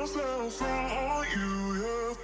myself from you, yeah.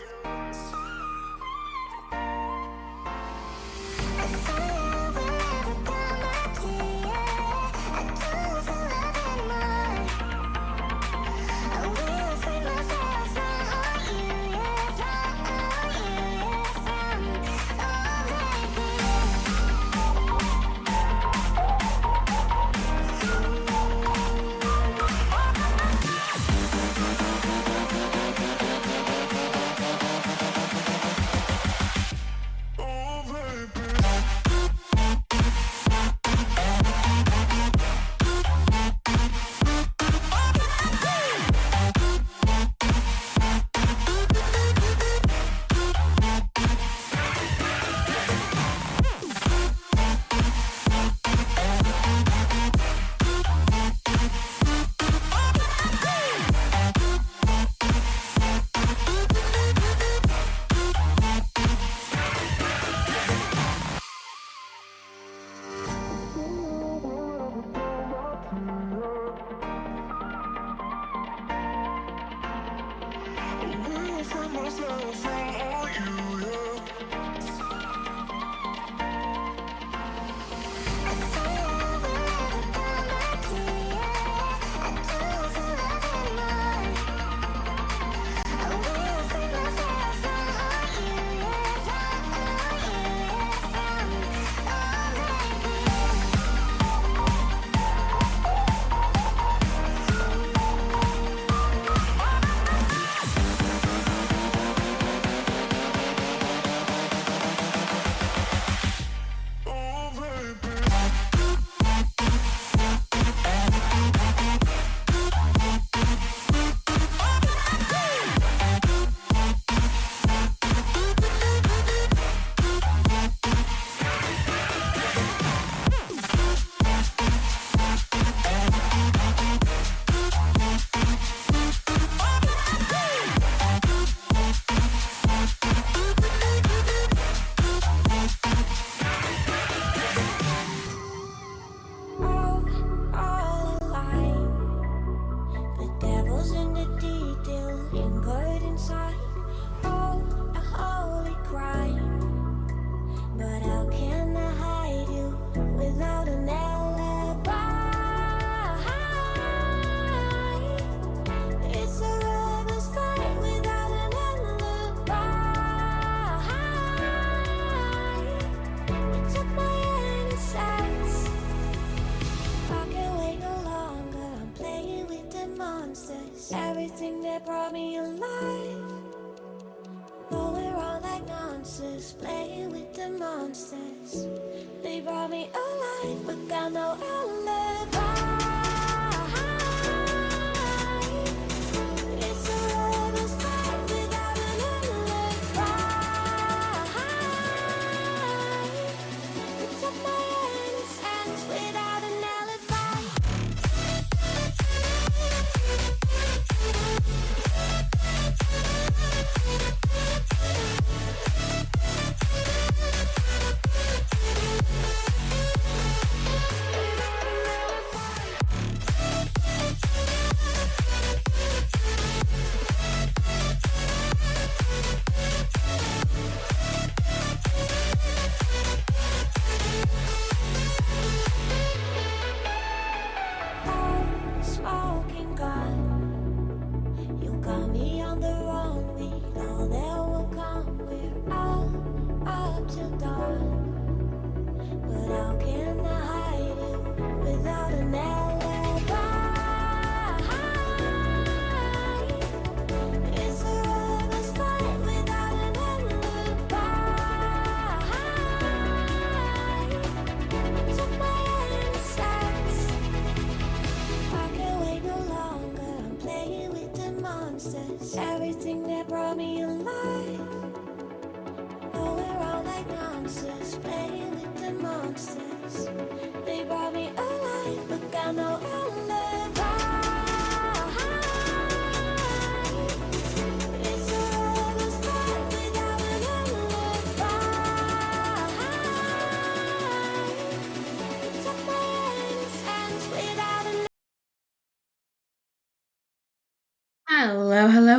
Everything that brought me alive, but we're all like monsters, playing with the monsters. They brought me alive, but got no alibi. It's a lover's fight without an alibi. It's up my innocence without an alibi.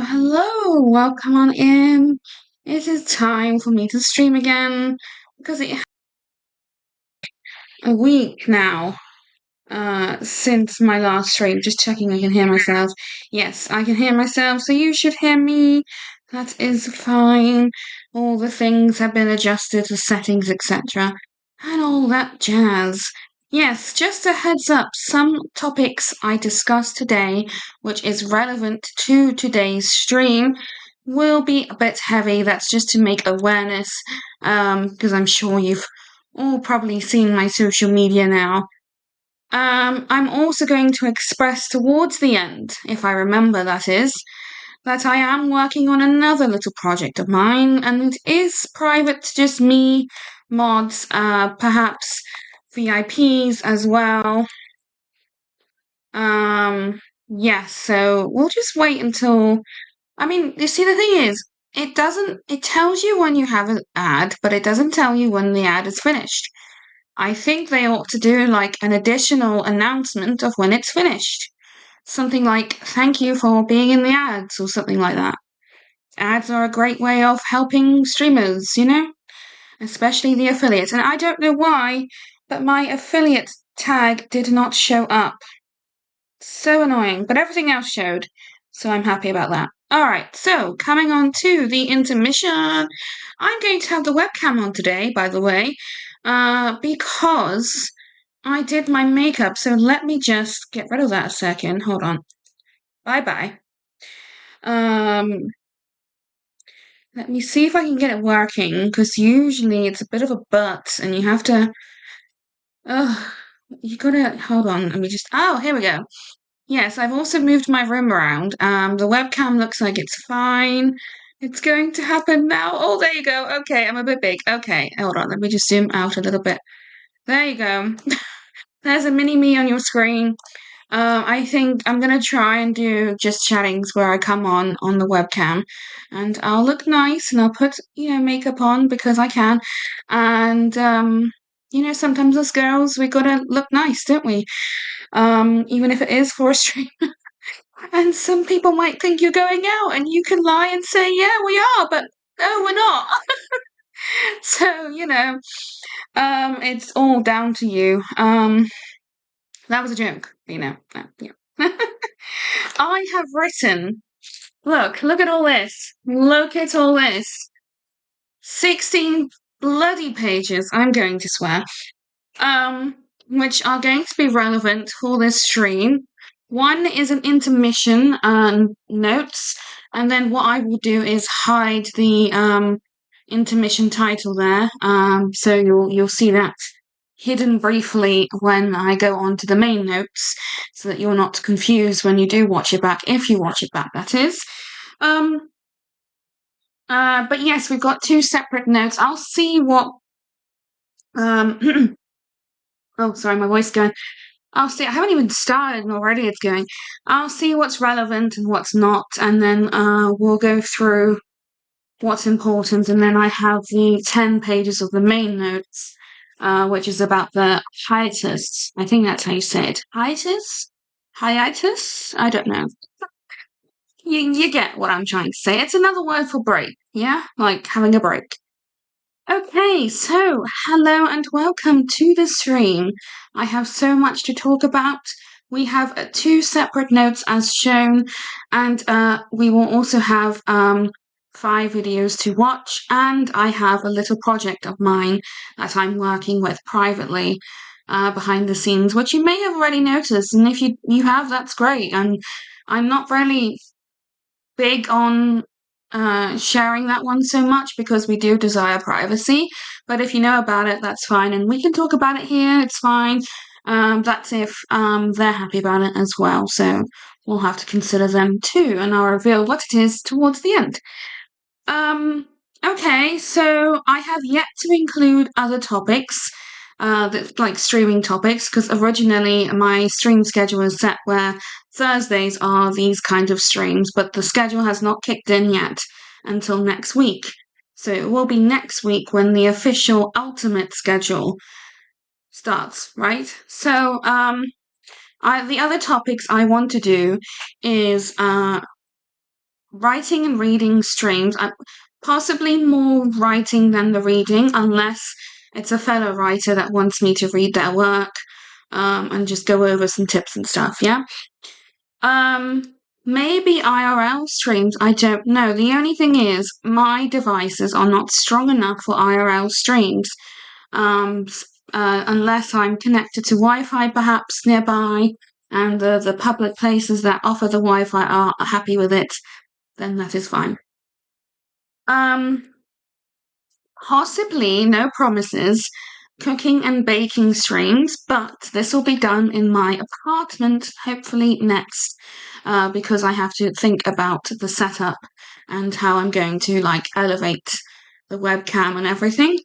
Hello, welcome on in. It is time for me to stream again because it has been a week now since my last stream. Just checking I can hear myself. Yes, I can hear myself, so you should hear me. That is fine. All the things have been adjusted, the settings, etc., and all that jazz. Yes, just a heads up, some topics I discussed today, which is relevant to today's stream, will be a bit heavy. That's just to make awareness, because I'm sure you've all probably seen my social media now. I'm also going to express towards the end, if I remember that is, that I am working on another little project of mine, and it is private to just me, mods, perhaps VIPs as well. Yes, so we'll just wait until. I mean, you see, the thing is, it tells you when you have an ad, but it doesn't tell you when the ad is finished. I think they ought to do like an additional announcement of when it's finished. Something like, thank you for being in the ads, or something like that. Ads are a great way of helping streamers, especially the affiliates. And I don't know why, but my affiliate tag did not show up. So annoying, but everything else showed, so I'm happy about that. Alright, so coming on to the intermission. I'm going to have the webcam on today, by the way, because I did my makeup, so let me just get rid of that a second. Hold on. Bye-bye. Let me see if I can get it working, because usually it's a bit of a butt, and you have to... you gotta... Hold on, let me just... Oh, here we go. Yes, I've also moved my room around. The webcam looks like it's fine. It's going to happen now. Oh, there you go. Okay, I'm a bit big. Okay, hold on. Let me just zoom out a little bit. There you go. There's a mini me on your screen. I think I'm gonna try and do just chattings where I come on the webcam, and I'll look nice and I'll put makeup on because I can, and sometimes us girls we gotta look nice, don't we? Even if it is for a stream. And some people might think you're going out, and you can lie and say, yeah, we are, but no, we're not. So, it's all down to you. That was a joke, yeah. I have written, look at all this. Look at all this. 16 bloody pages, I'm going to swear, which are going to be relevant for this stream. One is an intermission notes, and then what I will do is hide the intermission title there. So you'll see that hidden briefly when I go on to the main notes, so that you're not confused when you do watch it back, if you watch it back, that is. But yes, we've got two separate notes. I'll see what oh, sorry, my voice is going. I'll see. I haven't even started, and already it's going. I'll see what's relevant and what's not, and then we'll go through what's important. And then I have the 10 pages of the main notes, which is about the hiatus. I think that's how you say it. Hiatus? Hiatus? I don't know. You get what I'm trying to say. It's another word for break, yeah? Like having a break. Okay, so hello and welcome to the stream. I have so much to talk about. We have two separate notes as shown, and we will also have 5 videos to watch, and I have a little project of mine that I'm working with privately behind the scenes, which you may have already noticed, and if you have, that's great. And I'm not really big on sharing that one so much because we do desire privacy, but if you know about it, that's fine, and we can talk about it here, it's fine. That's if they're happy about it as well, so we'll have to consider them too, and I'll reveal what it is towards the end. Okay, so I have yet to include other topics, like streaming topics, because originally my stream schedule is set where Thursdays are these kind of streams, but the schedule has not kicked in yet until next week. So it will be next week when the official ultimate schedule starts, right? So, the other topics I want to do is writing and reading streams, possibly more writing than the reading, unless it's a fellow writer that wants me to read their work, and just go over some tips and stuff, yeah? Maybe IRL streams, I don't know. The only thing is, my devices are not strong enough for IRL streams. Unless I'm connected to Wi-Fi perhaps nearby, and the public places that offer the Wi-Fi are happy with it, then that is fine. Possibly, no promises, cooking and baking streams, but this will be done in my apartment, hopefully next, because I have to think about the setup and how I'm going to, like, elevate the webcam and everything.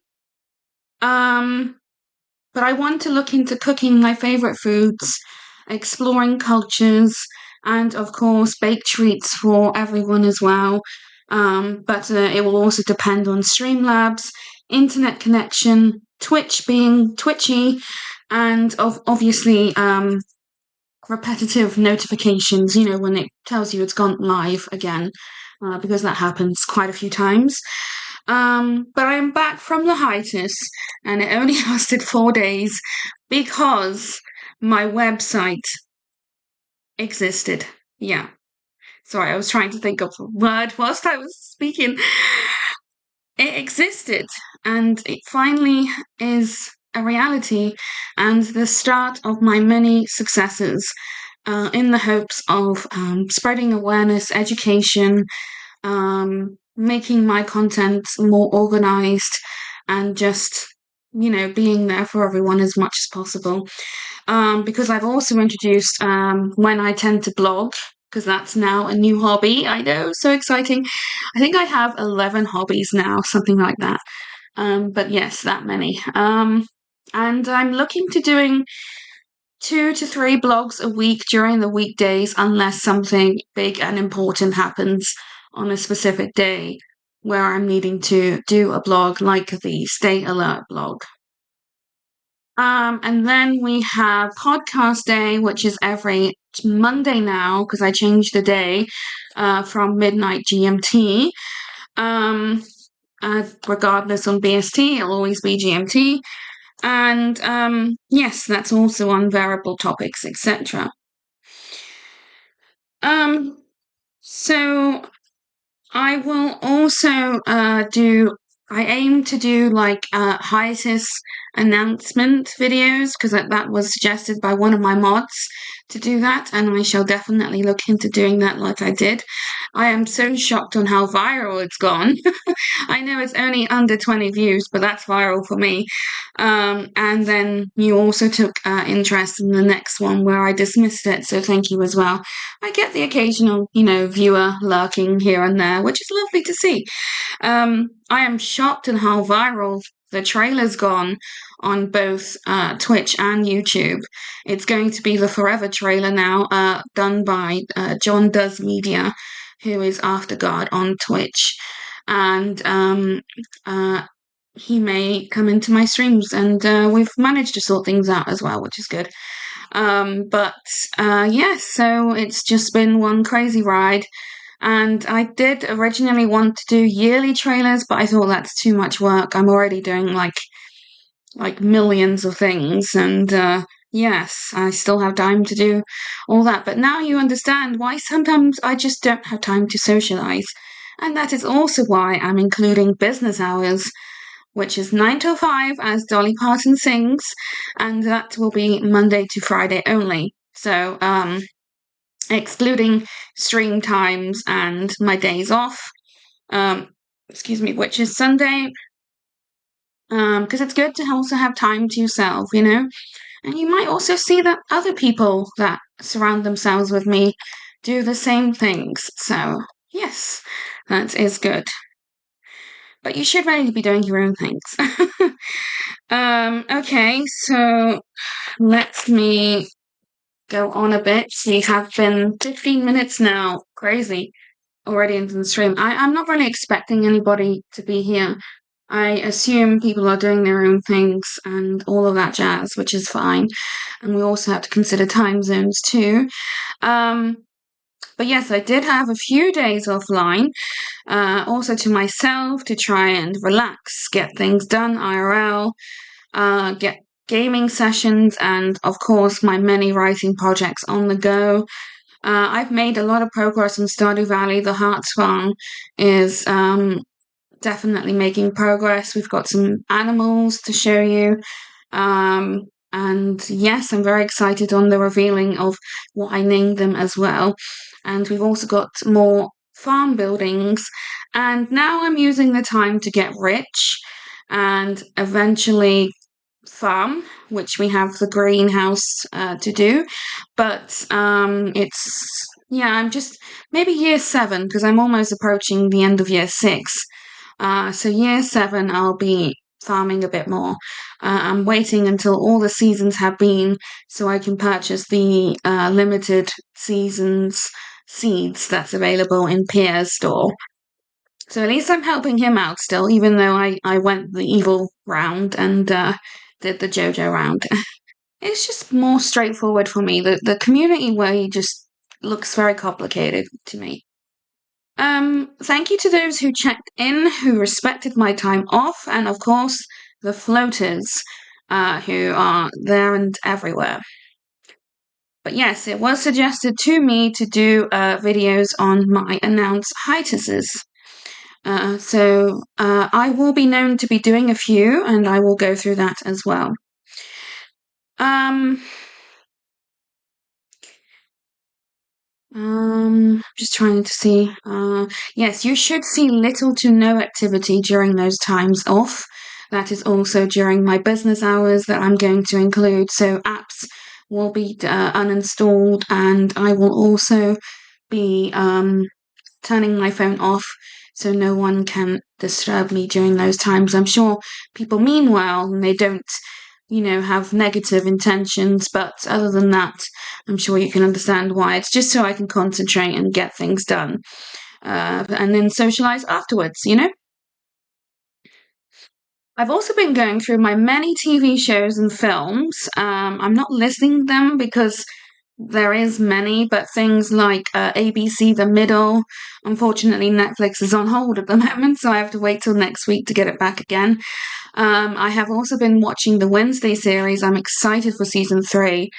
But I want to look into cooking my favorite foods, exploring cultures, and of course, bake treats for everyone as well. But it will also depend on Streamlabs, internet connection, Twitch being twitchy, and obviously repetitive notifications, you know, when it tells you it's gone live again, because that happens quite a few times. But I'm back from the hiatus, and it only lasted 4 days because my website existed. Yeah. Sorry, I was trying to think of a word whilst I was speaking. It existed, and it finally is a reality and the start of my many successes, in the hopes of spreading awareness, education, making my content more organized, and just, you know, being there for everyone as much as possible. Because I've also introduced when I tend to blog, because that's now a new hobby. I know, so exciting. I think I have 11 hobbies now, something like that. But yes, that many. And I'm looking to doing 2 to 3 blogs a week during the weekdays, unless something big and important happens on a specific day where I'm needing to do a blog like the Stay Alert blog. And then we have podcast day, which is every Monday now, because I changed the day from midnight GMT. Regardless on BST, it'll always be GMT. And yes, that's also on variable topics, etc. So I will also I aim to do like hiatus announcement videos, because that was suggested by one of my mods to do that, and I shall definitely look into doing that like I did. I am so shocked on how viral it's gone. I know it's only under 20 views, but that's viral for me. And then you also took interest in the next one where I dismissed it, so thank you as well. I get the occasional, you know, viewer lurking here and there, which is lovely to see. I am shocked at how viral the trailer's gone on both Twitch and YouTube. It's going to be the forever trailer now, done by John Does Media, who is After God on Twitch. And he may come into my streams, and we've managed to sort things out as well, which is good. But yes, so it's just been one crazy ride. And I did originally want to do yearly trailers, but I thought that's too much work. I'm already doing like millions of things, and yes, I still have time to do all that. But now you understand why sometimes I just don't have time to socialize. And that is also why I'm including business hours, which is 9 till 5, as Dolly Parton sings, and that will be Monday to Friday only. So, excluding stream times and my days off, which is Sunday, because it's good to also have time to yourself, you know. And you might also see that other people that surround themselves with me do the same things. So, yes, that is good. But you should really be doing your own things. Okay, so let me go on a bit. We have been 15 minutes now. Crazy. Already into the stream. I'm not really expecting anybody to be here. I assume people are doing their own things and all of that jazz, which is fine. And we also have to consider time zones too. But yes, I did have a few days offline, also to myself to try and relax, get things done IRL, get gaming sessions, and of course, my many writing projects on the go. I've made a lot of progress in Stardew Valley. The Hearts Farm is definitely making progress. We've got some animals to show you. And yes, I'm very excited on the revealing of what I named them as well. And we've also got more farm buildings. And now I'm using the time to get rich and eventually farm, which we have the greenhouse to do. But I'm just maybe year 7 because I'm almost approaching the end of year 6. So year 7, I'll be farming a bit more. I'm waiting until all the seasons have been so I can purchase the limited seasons seeds that's available in Pierre's store. So at least I'm helping him out still, even though I went the evil round and did the JoJo round. It's just more straightforward for me. The community way just looks very complicated to me. Thank you to those who checked in, who respected my time off, and of course, the floaters, who are there and everywhere. But yes, it was suggested to me to do videos on my announced hiatuses. So I will be known to be doing a few, and I will go through that as well. Just trying to see. Yes, you should see little to no activity during those times off. That is also during my business hours that I'm going to include. So apps will be uninstalled, and I will also be turning my phone off so no one can disturb me during those times. I'm sure people mean well and they don't, have negative intentions, but other than that, I'm sure you can understand why. It's just so I can concentrate and get things done, and then socialize afterwards, I've also been going through my many TV shows and films. I'm not listing them because there is many, but things like ABC The Middle. Unfortunately, Netflix is on hold at the moment, so I have to wait till next week to get it back again. I have also been watching the Wednesday series. I'm excited for season 3.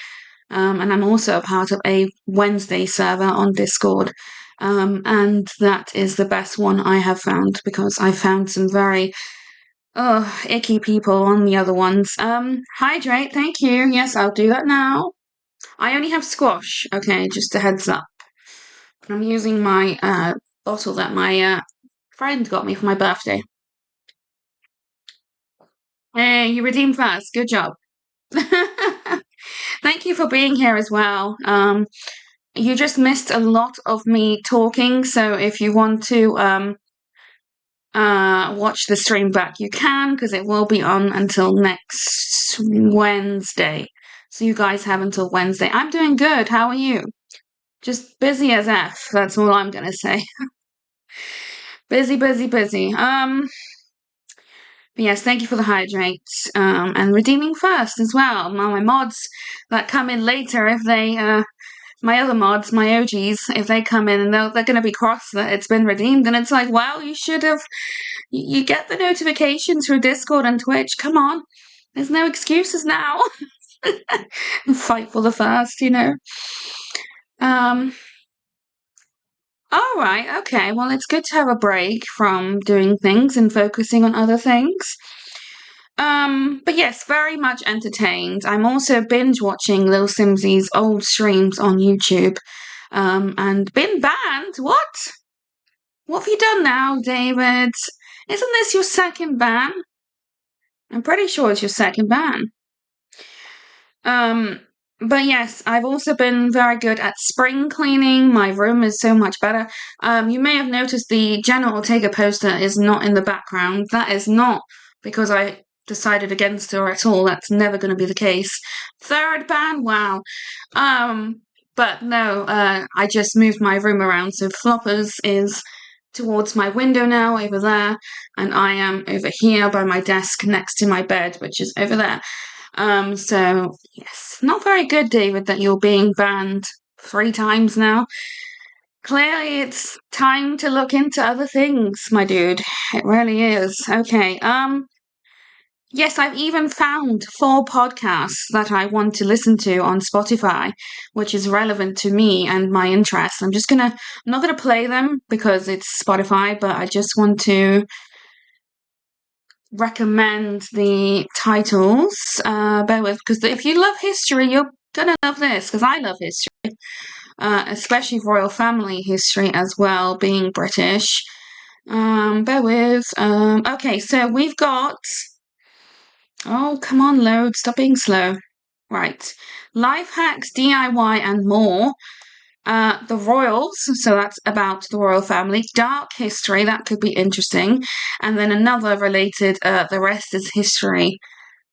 And I'm also a part of a Wednesday server on Discord. And that is the best one I have found because I found some very icky people on the other ones. Hydrate, thank you. Yes, I'll do that now. I only have squash, okay, just a heads up. I'm using my bottle that my friend got me for my birthday. Hey, you redeemed first. Good job. Thank you for being here as well. You just missed a lot of me talking, so if you want to watch the stream back, you can, because it will be on until next Wednesday. So you guys have until Wednesday. I'm doing good. How are you? Just busy as F. That's all I'm gonna say. Busy, busy, busy. Yes, thank you for the hydrates. And redeeming first as well. My mods that come in later, if they my other mods, my OGs, if they come in and they're going to be cross that it's been redeemed, and it's like, well, you should have. You get the notifications through Discord and Twitch. Come on, there's no excuses now. Fight for the first, All right, okay. Well, it's good to have a break from doing things and focusing on other things. But yes, very much entertained. I'm also binge watching Lil Simsy's old streams on YouTube. And been banned? What? What have you done now, David? Isn't this your second ban? I'm pretty sure it's your second ban. But yes, I've also been very good at spring cleaning. My room is so much better. You may have noticed the Jenna Ortega poster is not in the background. That is not because I decided against her at all. That's never going to be the case. Third ban? Wow. But no, I just moved my room around. So Floppers is towards my window now, over there, and I am over here by my desk next to my bed, which is over there. So yes, not very good, David, that you're being banned 3 times now. Clearly, it's time to look into other things, my dude. It really is. Okay. Yes, I've even found 4 podcasts that I want to listen to on Spotify, which is relevant to me and my interests. I'm not gonna play them because it's Spotify, but I just want to recommend the titles. Bear with, because if you love history, you're gonna love this, because I love history, especially royal family history as well, being British. Bear with. Okay, so we've got. Oh, come on, load. Stop being slow. Right. Life hacks, DIY, and more. The Royals, so that's about the royal family. Dark history, that could be interesting. And then another related, The Rest is History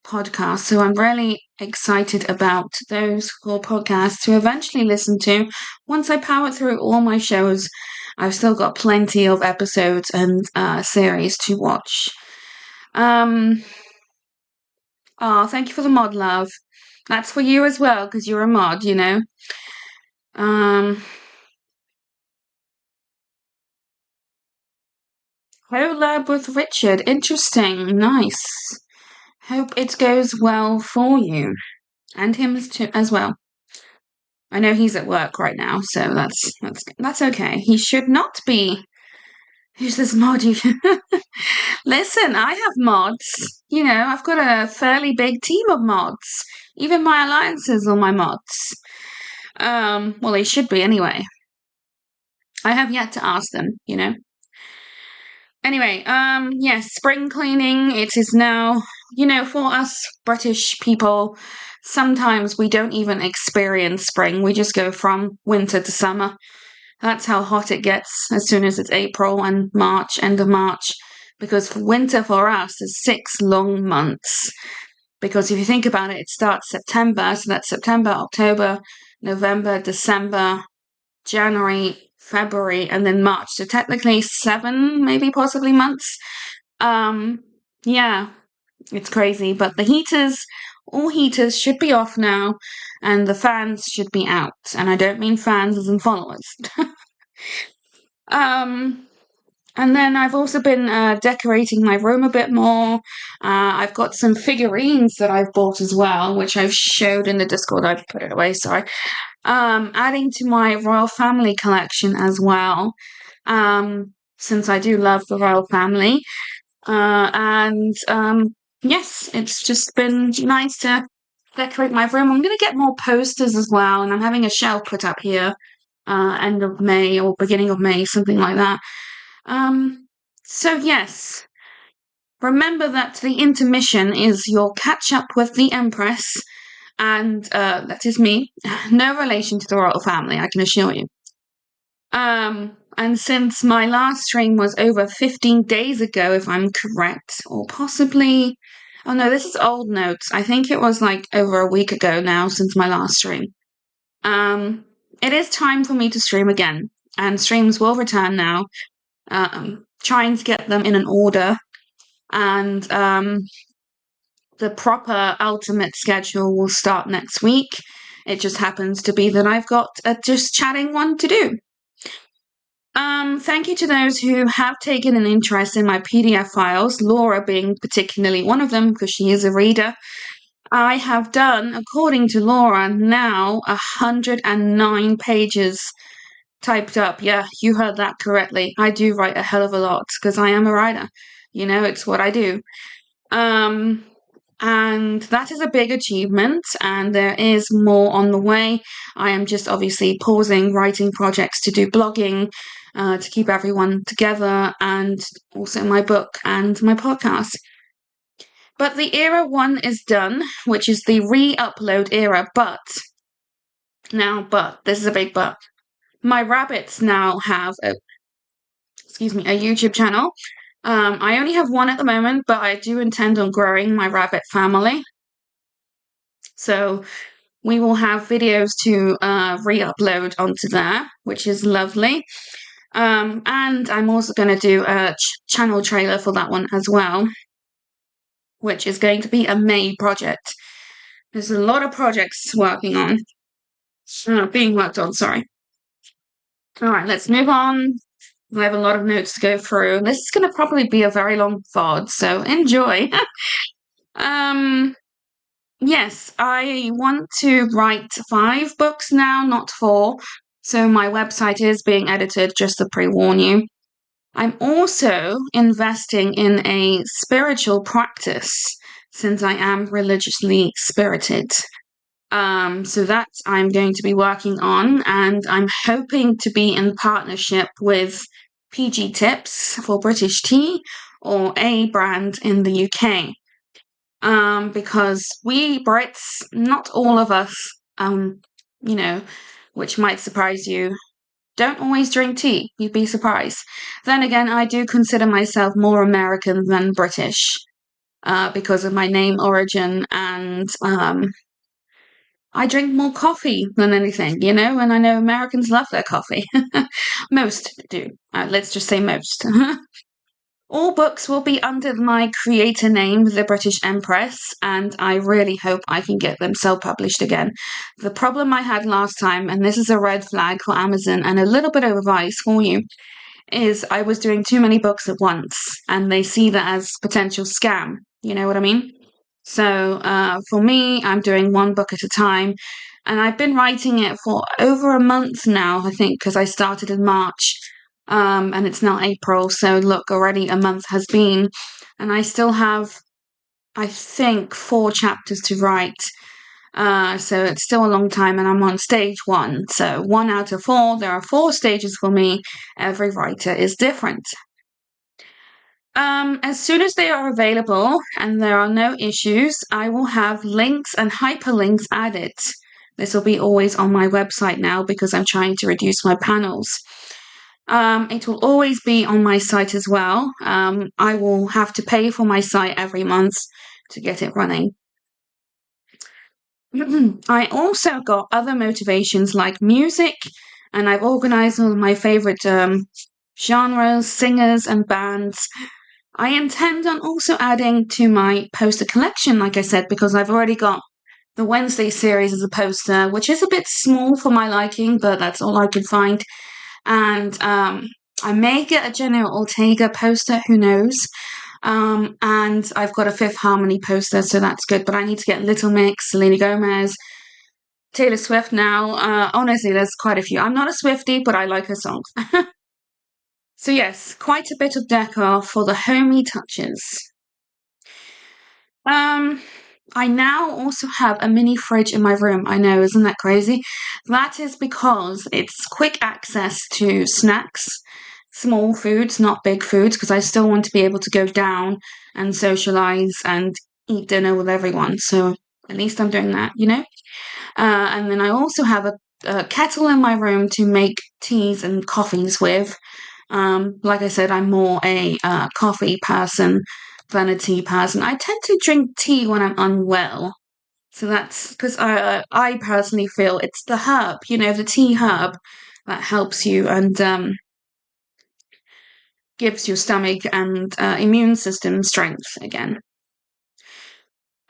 podcast. So I'm really excited about those 4 podcasts to eventually listen to. Once I power through all my shows, I've still got plenty of episodes and series to watch. Oh, thank you for the mod, love. That's for you as well, because you're a mod, you know. Collab with Richard. Interesting. Nice. Hope it goes well for you. And him as well. I know he's at work right now, so that's okay. He should not be. Who's this mod? Listen, I have mods. You know, I've got a fairly big team of mods. Even my alliances are my mods. Well, they should be anyway. I have yet to ask them, you know. Anyway, yes, spring cleaning, it is now, you know, for us British people, sometimes we don't even experience spring. We just go from winter to summer. That's how hot it gets as soon as it's April and March, end of March, because winter for us is 6 long months. Because if you think about it, it starts September, so that's September, October, November, December, January, February, and then March. So technically 7, maybe possibly months. Yeah, it's crazy. But all heaters should be off now, and the fans should be out. And I don't mean fans as in followers. And then I've also been decorating my room a bit more. I've got some figurines that I've bought as well, which I've showed in the Discord. I've put it away, sorry. Adding to my royal family collection as well, since I do love the royal family. Yes, it's just been nice to decorate my room. I'm going to get more posters as well, and I'm having a shelf put up here, end of May or beginning of May, something like that. So yes, remember that the intermission is your catch up with the Empress, and that is me. No relation to the royal family, I can assure you. And since my last stream was over 15 days ago, if I'm correct, or possibly, oh no, this is old notes. I think it was like over a week ago now since my last stream. It is time for me to stream again, and streams will return now. Trying to get them in an order, and the proper ultimate schedule will start next week. It just happens to be that I've got a just chatting one to do. Thank you to those who have taken an interest in my PDF files, Laura being particularly one of them because she is a reader. I have done, according to Laura, now 109 pages typed up. Yeah, you heard that correctly. I do write a hell of a lot because I am a writer. You know, it's what I do. And that is a big achievement, and there is more on the way. I am just obviously pausing writing projects to do blogging, to keep everyone together, and also my book and my podcast. But the era 1 is done, which is the re-upload era, but this is a big but. My rabbits now have a YouTube channel. I only have one at the moment, but I do intend on growing my rabbit family. So we will have videos to re-upload onto there, which is lovely. And I'm also going to do a channel trailer for that one as well, which is going to be a May project. There's a lot of projects being worked on, sorry. Alright, let's move on. I have a lot of notes to go through. This is going to probably be a very long VOD, so enjoy. um, yes, I want to write 5 books now, not 4. So my website is being edited, just to pre-warn you. I'm also investing in a spiritual practice since I am religiously spirited. So that I'm going to be working on, and I'm hoping to be in partnership with PG Tips for British tea or A brand in the UK. Because we Brits, not all of us, you know, which might surprise you, don't always drink tea. You'd be surprised. Then again, I do consider myself more American than British, because of my name origin, and I drink more coffee than anything, and I know Americans love their coffee. Most do. Let's just say most. All books will be under my creator name, The British Empress, and I really hope I can get them self-published again. The problem I had last time, and this is a red flag for Amazon and a little bit of advice for you, is I was doing too many books at once, and they see that as potential scam. You know what I mean? So for me, I'm doing one book at a time, and I've been writing it for over a month now, I think, because I started in March, and it's now April. So look, already a month has been, and I still have, I think, 4 chapters to write. So it's still a long time, and I'm on stage 1. So 1 out of 4, there are 4 stages for me. Every writer is different. As soon as they are available and there are no issues, I will have links and hyperlinks added. This will be always on my website now because I'm trying to reduce my panels. It will always be on my site as well. I will have to pay for my site every month to get it running. I also got other motivations like music, and I've organized all of my favorite genres, singers, and bands. I intend on also adding to my poster collection, like I said, because I've already got the Wednesday series as a poster, which is a bit small for my liking, but that's all I could find. And I may get a Jenna Ortega poster, who knows? And I've got a Fifth Harmony poster, so that's good. But I need to get Little Mix, Selena Gomez, Taylor Swift now. Honestly, there's quite a few. I'm not a Swiftie, but I like her songs. So yes, quite a bit of decor for the homey touches. I now also have a mini fridge in my room. I know, isn't that crazy? That is because it's quick access to snacks, small foods, not big foods, because I still want to be able to go down and socialize and eat dinner with everyone. So at least I'm doing that, And then I also have a kettle in my room to make teas and coffees with. Like I said, I'm more a coffee person than a tea person. I tend to drink tea when I'm unwell. So that's because I personally feel it's the herb, the tea herb that helps you and gives your stomach and immune system strength again.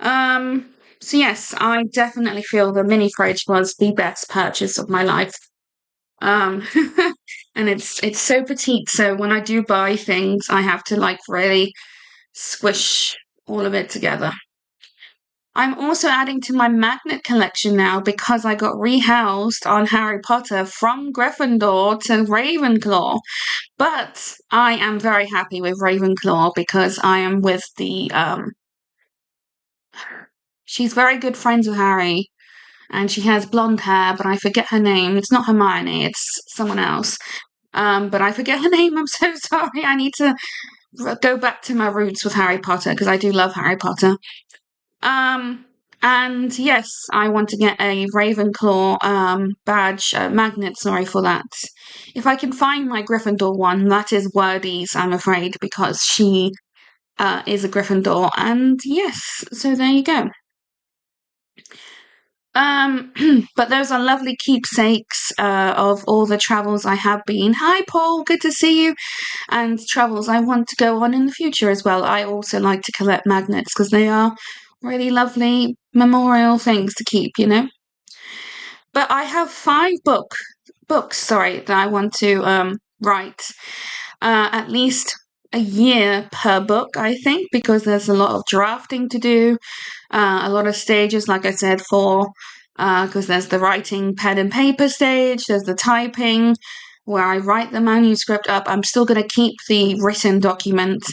So yes, I definitely feel the mini fridge was the best purchase of my life. And it's so petite, so when I do buy things, I have to really squish all of it together. I'm also adding to my magnet collection now because I got rehoused on Harry Potter from Gryffindor to Ravenclaw. But I am very happy with Ravenclaw because I am with she's very good friends with Harry, and she has blonde hair, but I forget her name. It's not Hermione, it's someone else. But I forget her name. I'm so sorry. I need to go back to my roots with Harry Potter because I do love Harry Potter. And yes, I want to get a Ravenclaw badge, magnet, sorry for that. If I can find my Gryffindor one, that is Wordy's, I'm afraid, because she is a Gryffindor. And yes, so there you go. But those are lovely keepsakes of all the travels I have been. Hi, Paul, good to see you. And travels I want to go on in the future as well. I also like to collect magnets because they are really lovely memorial things to keep, But I have 5 books books, sorry, that I want to write. At least a year per book, I think, because there's a lot of drafting to do, a lot of stages, like I said, because there's the writing pen and paper stage, there's the typing where I write the manuscript up. I'm still going to keep the written document.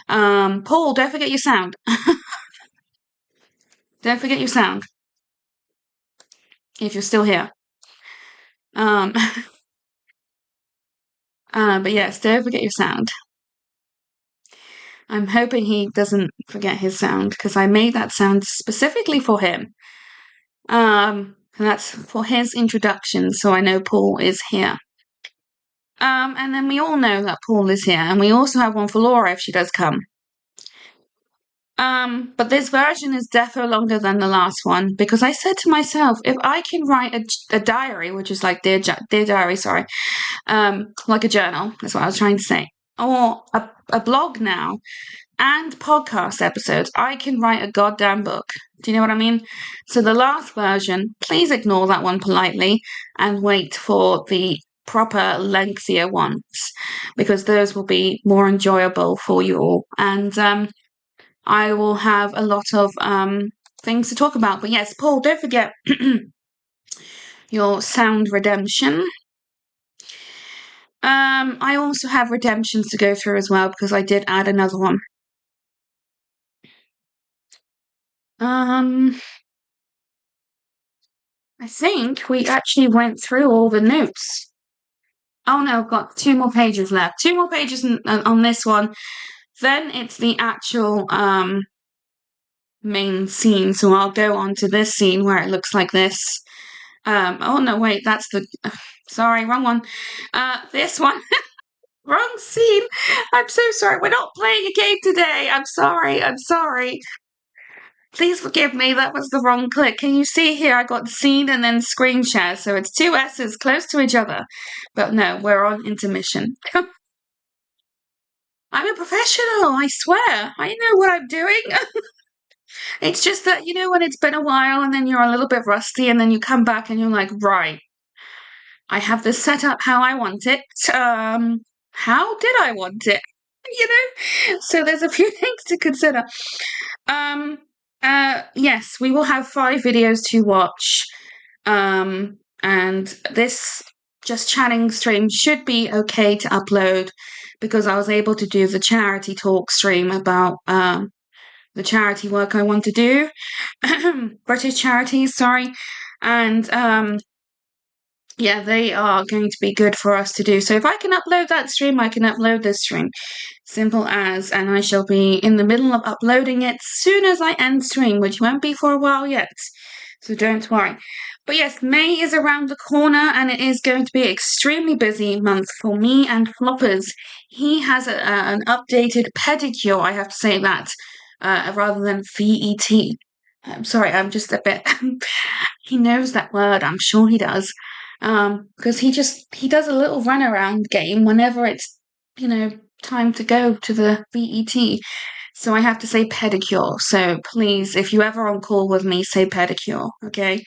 Paul, don't forget your sound. Don't forget your sound. If you're still here. But yes, don't forget your sound. I'm hoping he doesn't forget his sound because I made that sound specifically for him. And that's for his introduction, so I know Paul is here. And then we all know that Paul is here, and we also have one for Laura if she does come. But this version is defo longer than the last one because I said to myself, if I can write a diary, which is like dear diary, sorry, like a journal, that's what I was trying to say, or a blog now, and podcast episodes, I can write a goddamn book. Do you know what I mean? So the last version, please ignore that one politely and wait for the proper lengthier ones because those will be more enjoyable for you all. And I will have a lot of things to talk about. But yes, Paul, don't forget your sound redemption. I also have redemptions to go through as well because I did add another one. I think we actually went through all the notes. Oh no, I've got 2 more pages left. 2 more pages on this one. Then it's the actual main scene. So I'll go on to this scene where it looks like this. Oh no, wait, that's the... Sorry, wrong one. This one. Wrong scene. I'm so sorry. We're not playing a game today. I'm sorry. Please forgive me, that was the wrong click. Can you see here I got scene and then screen share, so it's 2 S's close to each other. But no, we're on intermission. I'm a professional, I swear. I know what I'm doing. It's just that, you know, when it's been a while and then you're a little bit rusty and then you come back and you're like, right, I have this set up how I want it. How did I want it? You know? So there's a few things to consider. Yes, we will have 5 videos to watch. And this Just Chatting stream should be okay to upload because I was able to do the charity talk stream about the charity work I want to do. British charities, sorry. And yeah, they are going to be good for us to do. So if I can upload that stream, I can upload this stream. Simple as, and I shall be in the middle of uploading it soon as I end stream, which won't be for a while yet. So don't worry. But yes, May is around the corner and it is going to be an extremely busy month for me and Floppers. He has an updated pedicure, I have to say that, rather than VET. I'm sorry, I'm just a bit... he knows that word, I'm sure he does. Because he does a little runaround game whenever it's, you know, time to go to the VET. So I have to say pedicure. So please, if you ever on call with me, say pedicure, okay?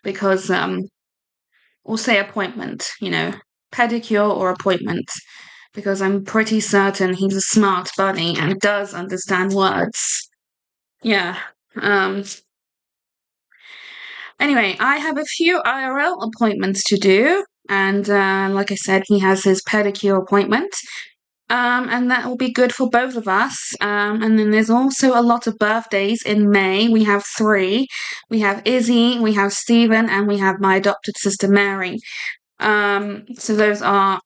Because, or say appointment, you know, pedicure or appointment. Because I'm pretty certain he's a smart bunny and does understand words. Yeah. Anyway, I have a few IRL appointments to do, and like I said, he has his pedicure appointment, and that will be good for both of us. And then there's also a lot of birthdays in May. We have 3. We have Izzy, we have Stephen, and we have my adopted sister Mary. So those are,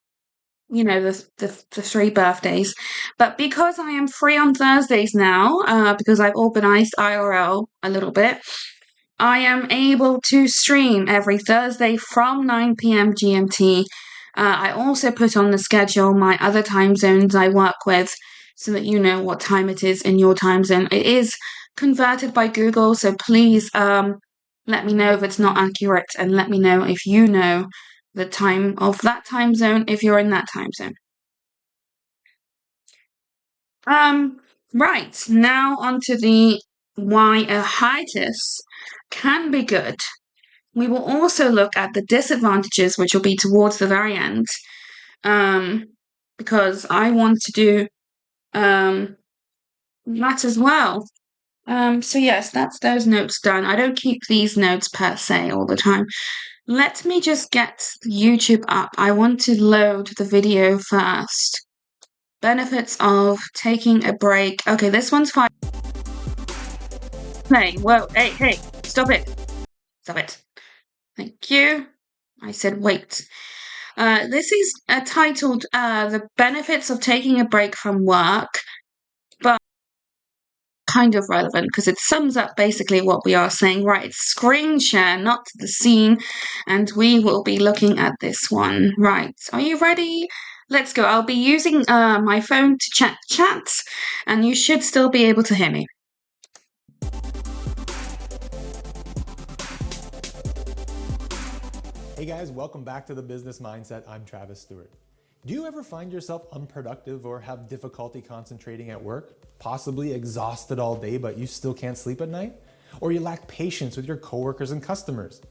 you know, the 3 birthdays. But because I am free on Thursdays now, because I've organised IRL a little bit, I am able to stream every Thursday from 9 p.m. GMT. I also put on the schedule my other time zones I work with so that you know what time it is in your time zone. It is converted by Google, so please let me know if it's not accurate and let me know if you know the time of that time zone if you're in that time zone. Right, now onto the why a hiatus can be good. We will also look at the disadvantages, which will be towards the very end, because I want to do that as well. So yes, that's those notes done. I don't keep these notes per se all the time. Let me just get YouTube up. I want to load the video first. Benefits of taking a break. Okay, this one's fine. Hey, whoa, hey, stop it. Stop it. Thank you. I said wait. This is titled The Benefits of Taking a Break from Work, but kind of relevant because it sums up basically what we are saying. Right, it's screen share, not the scene, and we will be looking at this one. Right, are you ready? Let's go. I'll be using my phone to chat, and you should still be able to hear me. Hey guys, welcome back to The Business Mindset. I'm Travis Stewart. Do you ever find yourself unproductive or have difficulty concentrating at work? Possibly exhausted all day, but you still can't sleep at night? Or you lack patience with your coworkers and customers?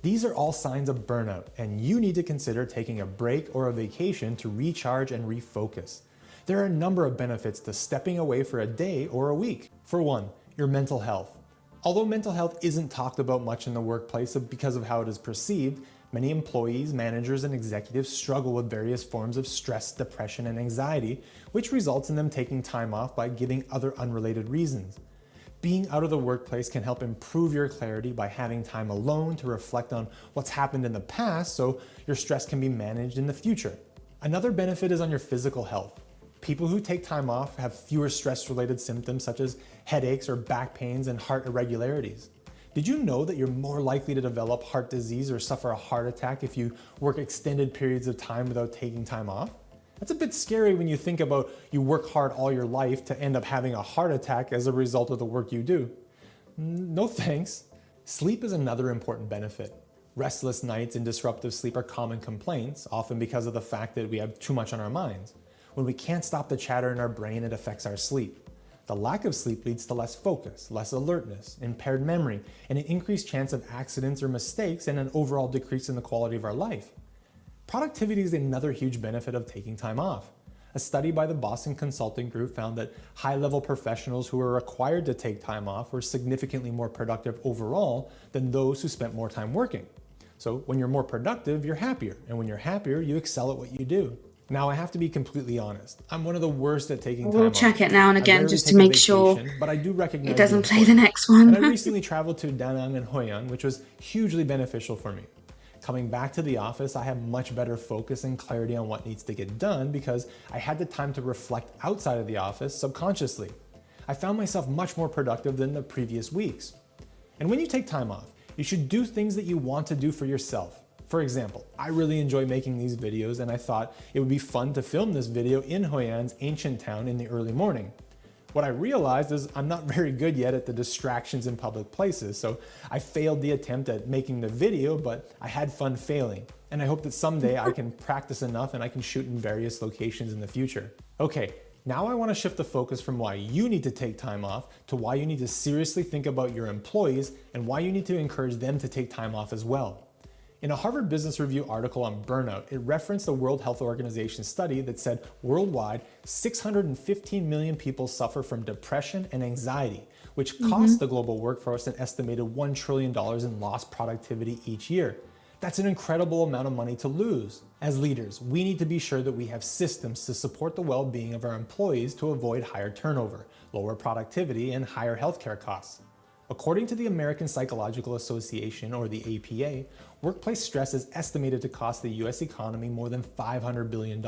These are all signs of burnout, and you need to consider taking a break or a vacation to recharge and refocus. There are a number of benefits to stepping away for a day or a week. For one, your mental health. Although mental health isn't talked about much in the workplace because of how it is perceived, many employees, managers, and executives struggle with various forms of stress, depression, and anxiety, which results in them taking time off by giving other unrelated reasons. Being out of the workplace can help improve your clarity by having time alone to reflect on what's happened in the past so your stress can be managed in the future. Another benefit is on your physical health. People who take time off have fewer stress-related symptoms such as headaches or back pains and heart irregularities. Did you know that you're more likely to develop heart disease or suffer a heart attack if you work extended periods of time without taking time off? That's a bit scary when you think about you work hard all your life to end up having a heart attack as a result of the work you do. No thanks. Sleep is another important benefit. Restless nights and disruptive sleep are common complaints, often because of the fact that we have too much on our minds. When we can't stop the chatter in our brain, it affects our sleep. The lack of sleep leads to less focus, less alertness, impaired memory, and an increased chance of accidents or mistakes and an overall decrease in the quality of our life. Productivity is another huge benefit of taking time off. A study by the Boston Consulting Group found that high-level professionals who were required to take time off were significantly more productive overall than those who spent more time working. So when you're more productive, you're happier, and when you're happier, you excel at what you do. Now, I have to be completely honest. I'm one of the worst at taking time off. We'll check it now and I again rarely just take to a make sure vacation, but I do recognize it doesn't the play the importance. next one. And I recently traveled to Da Nang and Hoi An, which was hugely beneficial for me. Coming back to the office, I have much better focus and clarity on what needs to get done because I had the time to reflect outside of the office subconsciously. I found myself much more productive than the previous weeks. And when you take time off, you should do things that you want to do for yourself. For example, I really enjoy making these videos and I thought it would be fun to film this video in Hoi An's ancient town in the early morning. What I realized is I'm not very good yet at the distractions in public places, so I failed the attempt at making the video, but I had fun failing. And I hope that someday I can practice enough and I can shoot in various locations in the future. Okay, now I want to shift the focus from why you need to take time off to why you need to seriously think about your employees and why you need to encourage them to take time off as well. In a Harvard Business Review article on burnout, it referenced a World Health Organization study that said worldwide, 615 million people suffer from depression and anxiety, which costs the global workforce an estimated $1 trillion in lost productivity each year. That's an incredible amount of money to lose. As leaders, we need to be sure that we have systems to support the well-being of our employees to avoid higher turnover, lower productivity, and higher healthcare costs. According to the American Psychological Association, or the APA, workplace stress is estimated to cost the US economy more than $500 billion.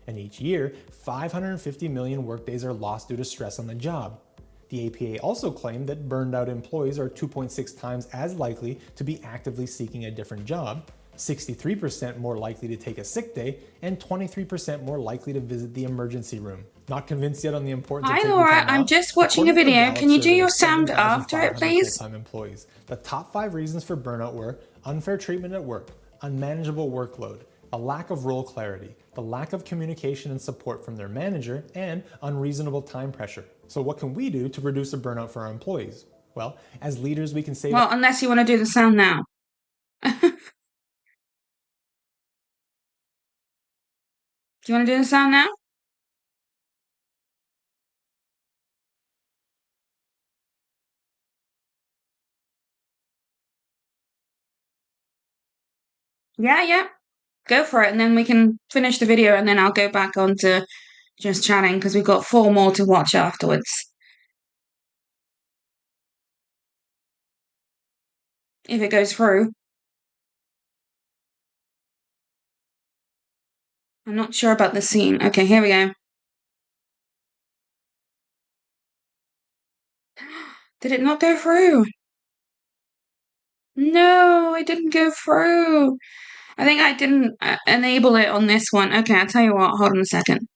And each year, 550 million workdays are lost due to stress on the job. The APA also claimed that burned out employees are 2.6 times as likely to be actively seeking a different job, 63% more likely to take a sick day, and 23% more likely to visit the emergency room. Not convinced yet on the importance of Hi taking Laura, time I'm off? just watching a According to video. Gallup Can you do survey your of sound after it, 7,500 please? full-time employees, the top 5 reasons for burnout were unfair treatment at work, unmanageable workload, a lack of role clarity, the lack of communication and support from their manager, and unreasonable time pressure. So what can we do to reduce the burnout for our employees? Well, as leaders, we can say Well, unless you want to do the sound now. Do you want to do the sound now? Yeah. Go for it, and then we can finish the video, and then I'll go back on to just chatting because we've got 4 more to watch afterwards. If it goes through. I'm not sure about the scene. Okay, here we go. Did it not go through? No, it didn't go through. I think I didn't enable it on this one. Okay, I'll tell you what. Hold on a second.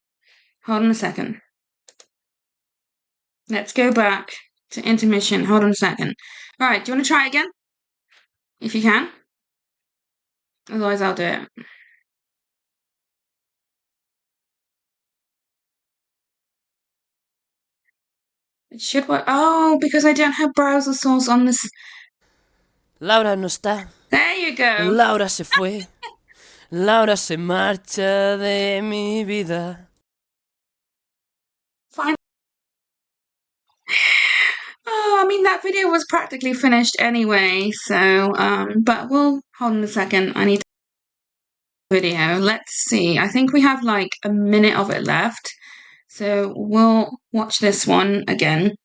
Let's go back to intermission. Hold on a second. All right, do you want to try again? If you can. Otherwise, I'll do it. It should work. Oh, because I don't have browser source on this. Laura no está. There you go. Laura se fue. Laura se marcha de mi vida. Fine. Oh, I mean, that video was practically finished anyway, so, but we'll, hold on a second, I need to video. Let's see, I think we have like a minute of it left, so we'll watch this one again.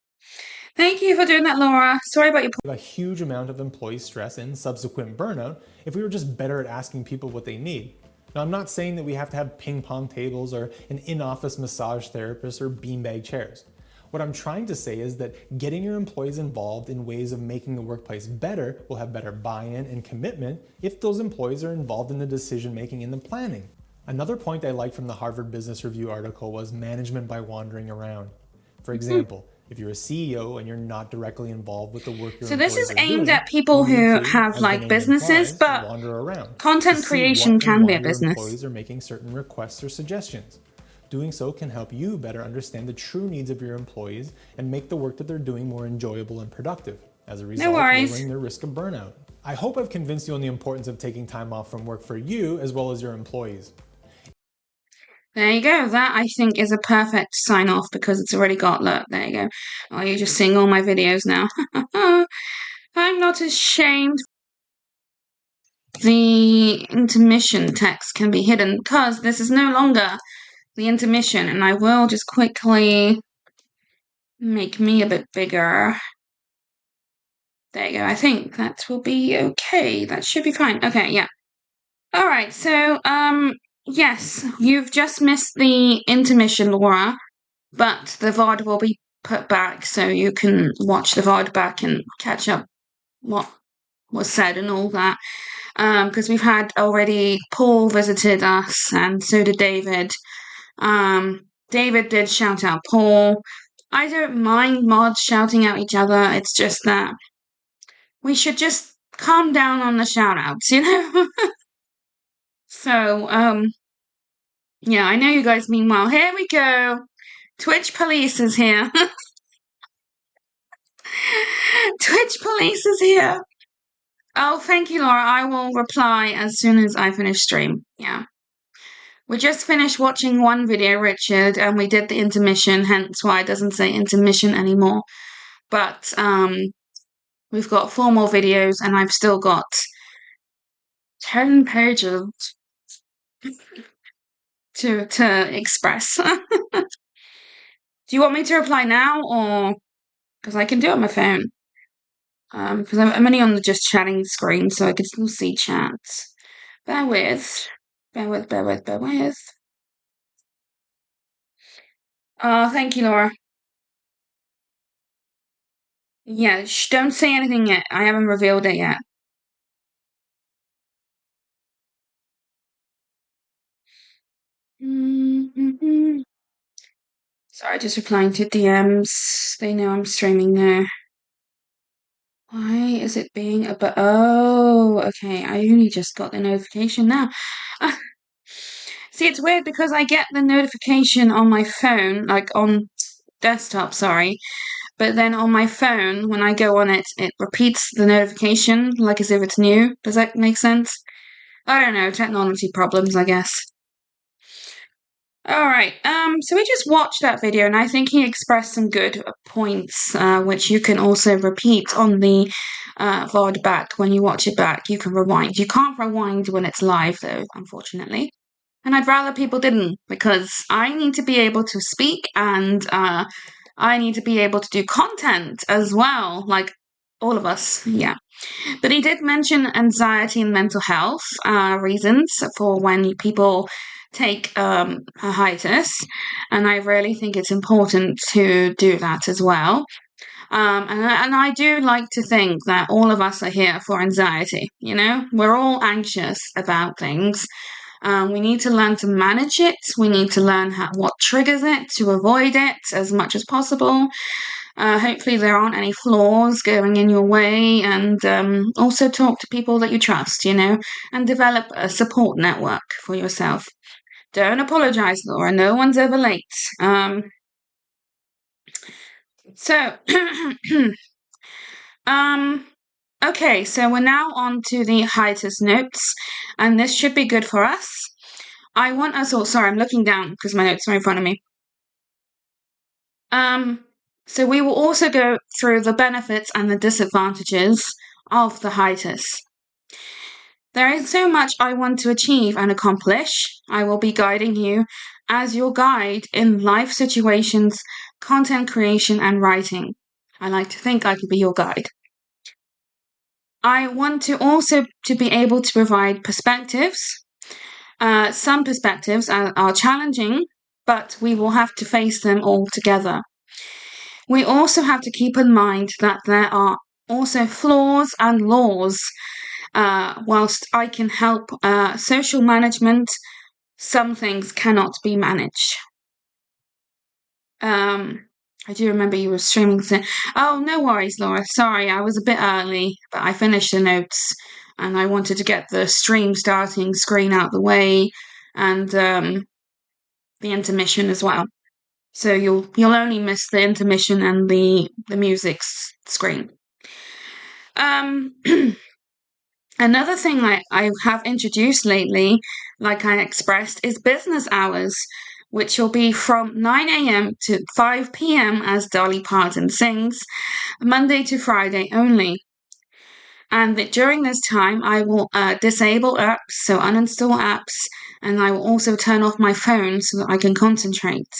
Thank you for doing that, Laura. Sorry about your... A huge amount of employee stress and subsequent burnout if we were just better at asking people what they need. Now, I'm not saying that we have to have ping pong tables or an in-office massage therapist or beanbag chairs. What I'm trying to say is that getting your employees involved in ways of making the workplace better will have better buy-in and commitment if those employees are involved in the decision-making and the planning. Another point I liked from the Harvard Business Review article was management by wandering around. For example, if you're a CEO and you're not directly involved with the work your So this employees is are aimed doing, at people you who need to, have as like the name businesses, implies, but wander around content to see creation what and can be why a your business. employees are making certain requests or suggestions. Doing so can help you better understand the true needs of your employees and make the work that they're doing more enjoyable and productive. As a result, lowering their risk of burnout. I hope I've convinced you on the importance of taking time off from work for you as well as your employees. There you go. That, I think, is a perfect sign off because it's already got, look, there you go. Oh, you're just seeing all my videos now. I'm not ashamed. The intermission text can be hidden because this is no longer the intermission, and I will just quickly make me a bit bigger. There you go. I think that will be okay. That should be fine. Okay, yeah. All right, so, yes, you've just missed the intermission, Laura, but the VOD will be put back so you can watch the VOD back and catch up what was said and all that. Because we've had already, Paul visited us and so did David. David did shout out Paul. I don't mind mods shouting out each other, it's just that we should just calm down on the shout outs, you know? So, yeah, I know you guys mean well. Here we go. Twitch police is here. Twitch police is here. Oh, thank you, Laura. I will reply as soon as I finish stream. Yeah. We just finished watching one video, Richard, and we did the intermission, hence why it doesn't say intermission anymore. But we've got 4 more videos, and I've still got 10 pages to express. Do you want me to reply now, or because I can do it on my phone? Because I'm only on the just chatting screen, so I can still see chats. Bear with. Thank you, Laura. Yeah, don't say anything yet. I haven't revealed it yet. Sorry, just replying to DMs. They know I'm streaming now. Why is it being a but? Oh, okay. I only just got the notification now. See, it's weird because I get the notification on my phone, like on desktop, sorry. but then on my phone, when I go on it, it repeats the notification like as if it's new. Does that make sense? I don't know, technology problems, I guess. All right. So we just watched that video, and I think he expressed some good points, which you can also repeat on the VOD back when you watch it back. You can rewind. You can't rewind when it's live, though, unfortunately. And I'd rather people didn't, because I need to be able to speak, and I need to be able to do content as well, like all of us. Yeah. But he did mention anxiety and mental health reasons for when people take a hiatus, and I really think it's important to do that as well. And I do like to think that all of us are here for anxiety. You know, we're all anxious about things. We need to learn to manage it. We need to learn what triggers it to avoid it as much as possible. Hopefully there aren't any flaws going in your way, and also talk to people that you trust, you know, and develop a support network for yourself. Don't apologize, Laura. No one's ever late. Okay, so we're now on to the hiatus notes, and this should be good for us. I want us all, sorry, I'm looking down because my notes are in front of me. So we will also go through the benefits and the disadvantages of the hiatus. There is so much I want to achieve and accomplish. I will be guiding you as your guide in life situations, content creation, and writing. I like to think I could be your guide. I want to also to be able to provide perspectives. Some perspectives are challenging, but we will have to face them all together. We also have to keep in mind that there are also flaws and laws. Whilst I can help social management, some things cannot be managed. I do remember you were streaming. Oh, no worries, Laura. Sorry, I was a bit early, but I finished the notes, and I wanted to get the stream starting screen out the way, and the intermission as well. So you'll only miss the intermission and the music screen. Another thing I have introduced lately, like I expressed, is business hours, which will be from 9 a.m. to 5 p.m. as Dolly Parton sings, Monday to Friday only. And that during this time, I will disable apps, so uninstall apps, and I will also turn off my phone so that I can concentrate.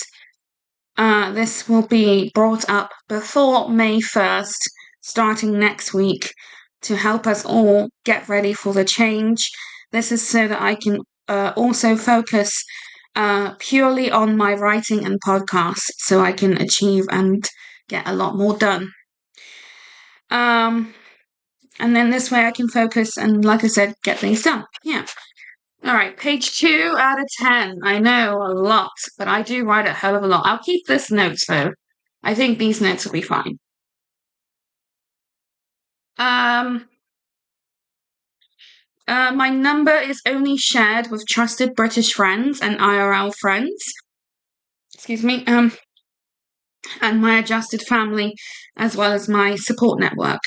This will be brought up before May 1st, starting next week, to help us all get ready for the change. This is so that I can also focus purely on my writing and podcast, so I can achieve and get a lot more done. And then this way I can focus and, like I said, get things done. Yeah. All right, page 2 out of 10. I know, a lot, but I do write a hell of a lot. I'll keep this notes, though. I think these notes will be fine. My number is only shared with trusted British friends and IRL friends. Excuse me. And my adjusted family, as well as my support network.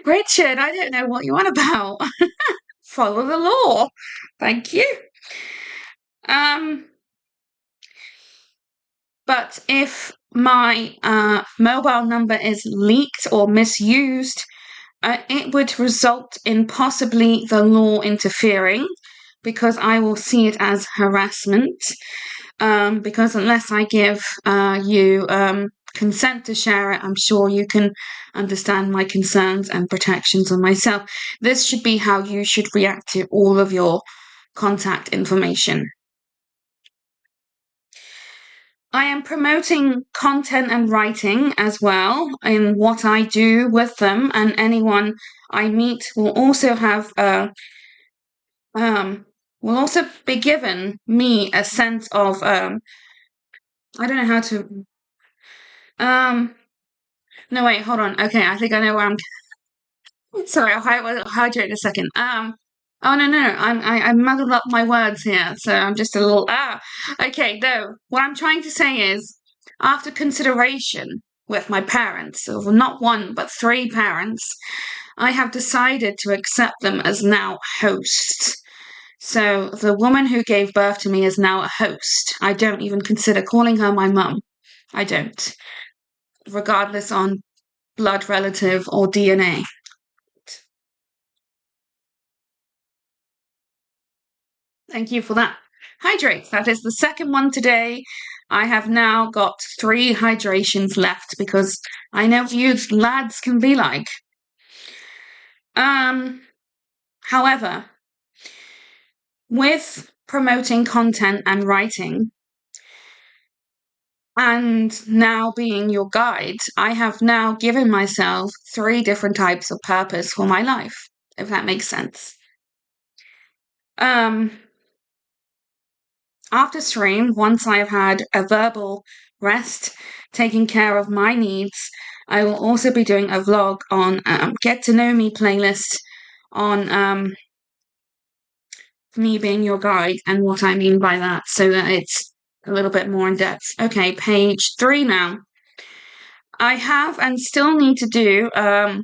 Richard, I don't know what you want about. Follow the law. Thank you. But if my mobile number is leaked or misused, it would result in possibly the law interfering, because I will see it as harassment. Because unless I give you consent to share it, I'm sure you can understand my concerns and protections on myself. This should be how you should react to all of your contact information. I am promoting content and writing as well in what I do with them, and anyone I meet will also have will also be given me a sense of I don't know how to no wait, hold on. Okay, I think I know where I'm sorry, I'll hydrate in a second. Oh no, I muddled up my words here, so I'm just a little okay, no. What I'm trying to say is after consideration with my parents, or not one, but 3 parents, I have decided to accept them as now hosts. So the woman who gave birth to me is now a host. I don't even consider calling her my mum. I don't, regardless on blood relative or DNA. Thank you for that. Hydrate. That is the second one today. I have now got 3 hydrations left because I know what you lads can be like. However, with promoting content and writing, and now being your guide, I have now given myself 3 different types of purpose for my life, if that makes sense. After stream, once I have had a verbal rest, taking care of my needs, I will also be doing a vlog on Get to Know Me playlist on me being your guide and what I mean by that, so that it's a little bit more in depth. Okay, page 3 now. I have and still need to do, I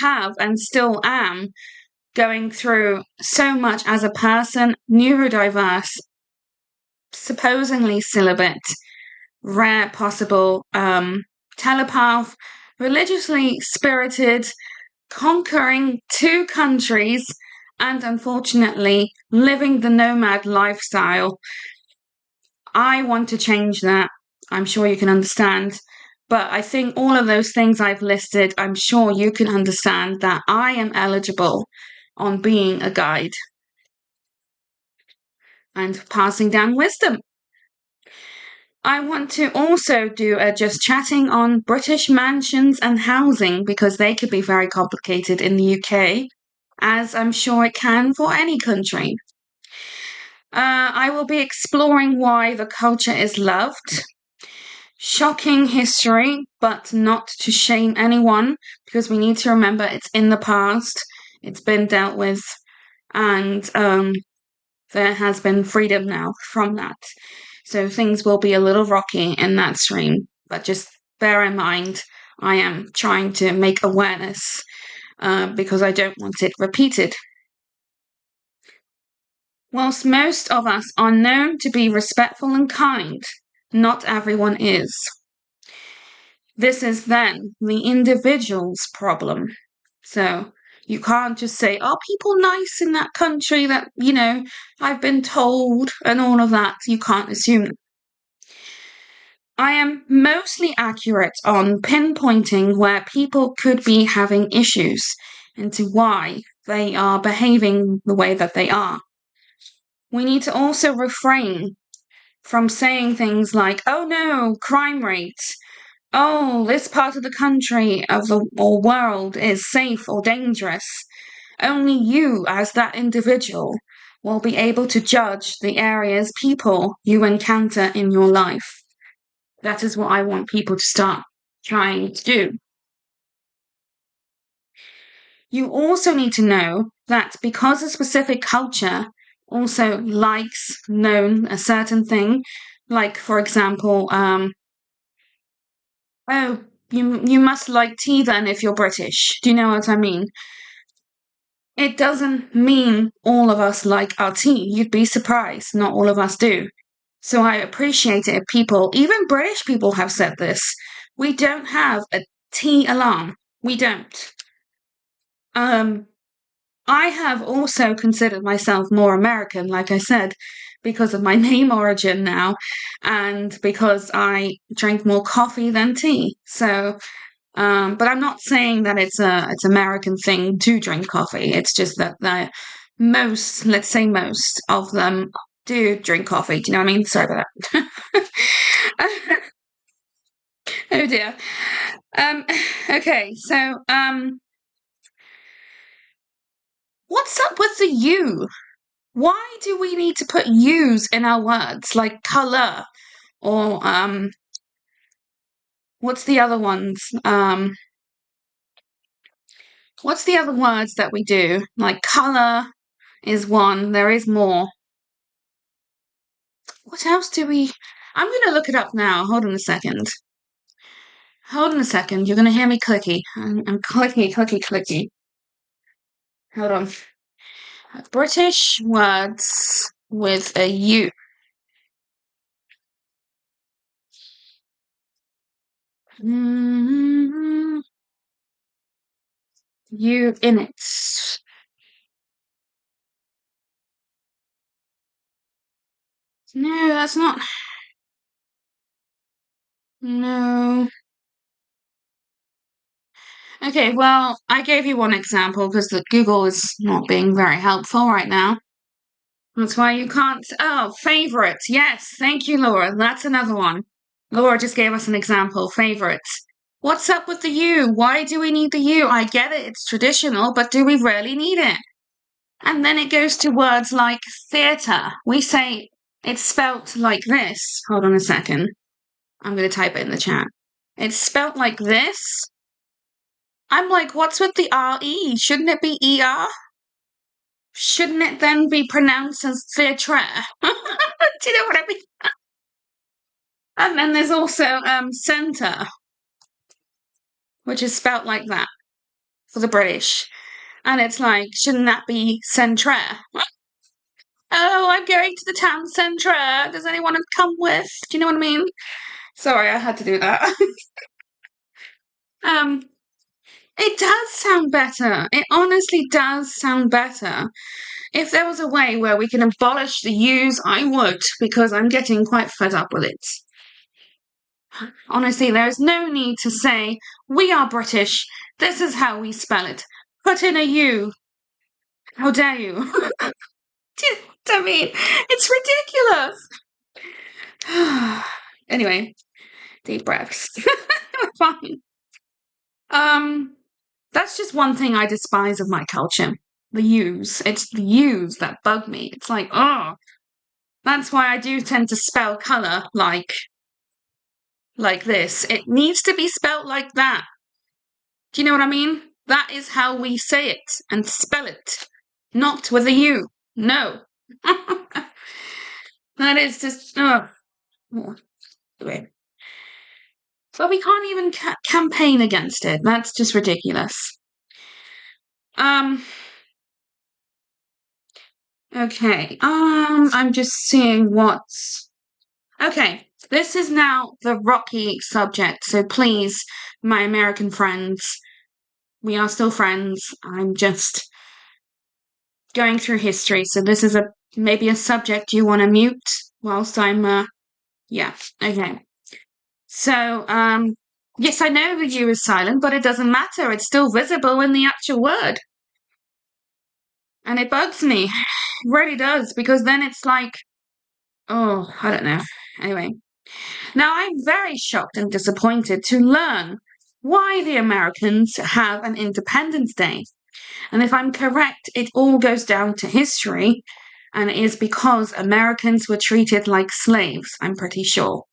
have and still am going through so much as a person, neurodiverse, supposedly celibate, rare possible, telepath, religiously spirited, conquering 2 countries, and unfortunately living the nomad lifestyle. I want to change that. I'm sure you can understand. But I think all of those things I've listed, I'm sure you can understand that I am eligible on being a guide and passing down wisdom. I want to also do a just chatting on British mansions and housing because they could be very complicated in the UK, as I'm sure it can for any country. I will be exploring why the culture is loved. Shocking history, but not to shame anyone, because we need to remember it's in the past, it's been dealt with, and there has been freedom now from that. So things will be a little rocky in that stream, but just bear in mind, I am trying to make awareness because I don't want it repeated. Whilst most of us are known to be respectful and kind, not everyone is. This is then the individual's problem. So you can't just say, oh, people nice in that country that, I've been told and all of that. You can't assume that. I am mostly accurate on pinpointing where people could be having issues into why they are behaving the way that they are. We need to also refrain from saying things like, oh no, crime rates. Oh, this part of the country or world is safe or dangerous. Only you, as that individual, will be able to judge the areas, people you encounter in your life. That is what I want people to start trying to do. You also need to know that because a specific culture also likes known a certain thing, like for example, oh, you must like tea then if you're British. Do you know what I mean? It doesn't mean all of us like our tea. You'd be surprised. Not all of us do. So I appreciate it if people, even British people have said this. We don't have a tea alarm. We don't. I have also considered myself more American, like I said, because of my name origin now, and because I drink more coffee than tea. So, but I'm not saying that it's American thing to drink coffee. It's just that let's say most of them do drink coffee. Do you know what I mean? Sorry about that. Oh dear. Okay, so what's up with the you? Why do we need to put yous in our words, like colour, or what's the other ones? What's the other words that we do? Like colour is one, there is more. What else do we... I'm going to look it up now. Hold on a second. Hold on a second. You're going to hear me clicky. I'm clicky. Hold on. British words with a U. U in it. No, that's not. No. Okay, well, I gave you one example because the Google is not being very helpful right now. That's why you can't. Oh, favorite. Yes, thank you, Laura. That's another one. Laura just gave us an example. Favorites. What's up with the U? Why do we need the U? I get it, it's traditional, but do we really need it? And then it goes to words like theatre. We say it's spelt like this. Hold on a second. I'm going to type it in the chat. It's spelt like this. I'm like, what's with the R-E? Shouldn't it be E-R? Shouldn't it then be pronounced as theatre? Do you know what I mean? And then there's also centre, which is spelt like that for the British. And it's like, shouldn't that be centre? Oh, I'm going to the town centre. Does anyone come with? Do you know what I mean? Sorry, I had to do that. It does sound better. It honestly does sound better. If there was a way where we can abolish the U's, I would, because I'm getting quite fed up with it. Honestly, there is no need to say, we are British, this is how we spell it. Put in a U. How dare you? Do you know what I mean? It's ridiculous. Anyway, deep breaths. We're fine. That's just one thing I despise of my culture. The U's. It's the U's that bug me. It's like, oh. That's why I do tend to spell colour like this. It needs to be spelt like that. Do you know what I mean? That is how we say it and spell it. Not with a U. No. That is just, anyway. But we can't even campaign against it. That's just ridiculous. Okay. I'm just seeing what's... Okay. This is now the rocky subject. So please, my American friends, we are still friends. I'm just going through history. So this is maybe a subject you want to mute whilst I'm, yeah. Okay. So, yes, I know the U is silent, but it doesn't matter. It's still visible in the actual word. And it bugs me. It really does, because then it's like, oh, I don't know. Anyway. Now, I'm very shocked and disappointed to learn why the Americans have an Independence Day. And if I'm correct, it all goes down to history, and it is because Americans were treated like slaves, I'm pretty sure.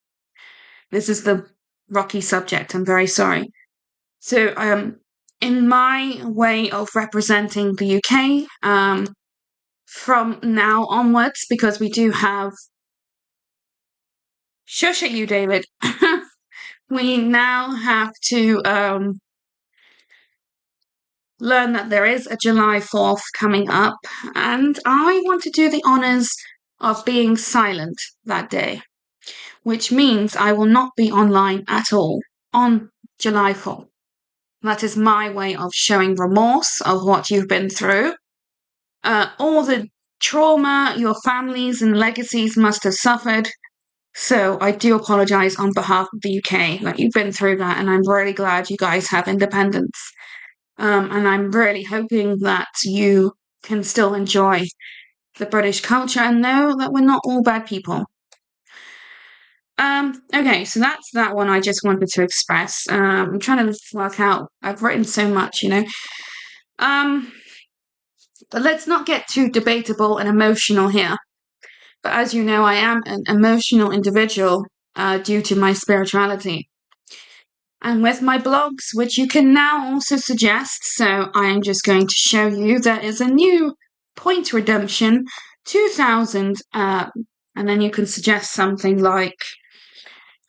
This is the rocky subject, I'm very sorry. So, in my way of representing the UK, from now onwards, because we do have... Shush at you, David. We now have to learn that there is a July 4th coming up, and I want to do the honours of being silent that day, which means I will not be online at all on July 4th. That is my way of showing remorse of what you've been through. All the trauma your families and legacies must have suffered. So I do apologise on behalf of the UK that you've been through that, and I'm really glad you guys have independence. And I'm really hoping that you can still enjoy the British culture and know that we're not all bad people. Okay, so that's that one I just wanted to express. I'm trying to work out, I've written so much, you know. But let's not get too debatable and emotional here. But as you know, I am an emotional individual due to my spirituality. And with my blogs, which you can now also suggest, so I am just going to show you there is a new Point Redemption 2000 And then you can suggest something like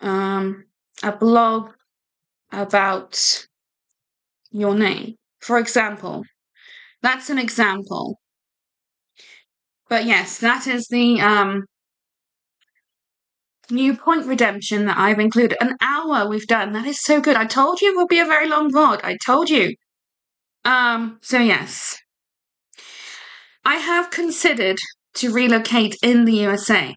a blog about your name, for example. That's an example. But yes, that is the new point redemption that I've included. An hour we've done. That is so good. I told you it will be a very long VOD. I told you. So yes. I have considered to relocate in the USA.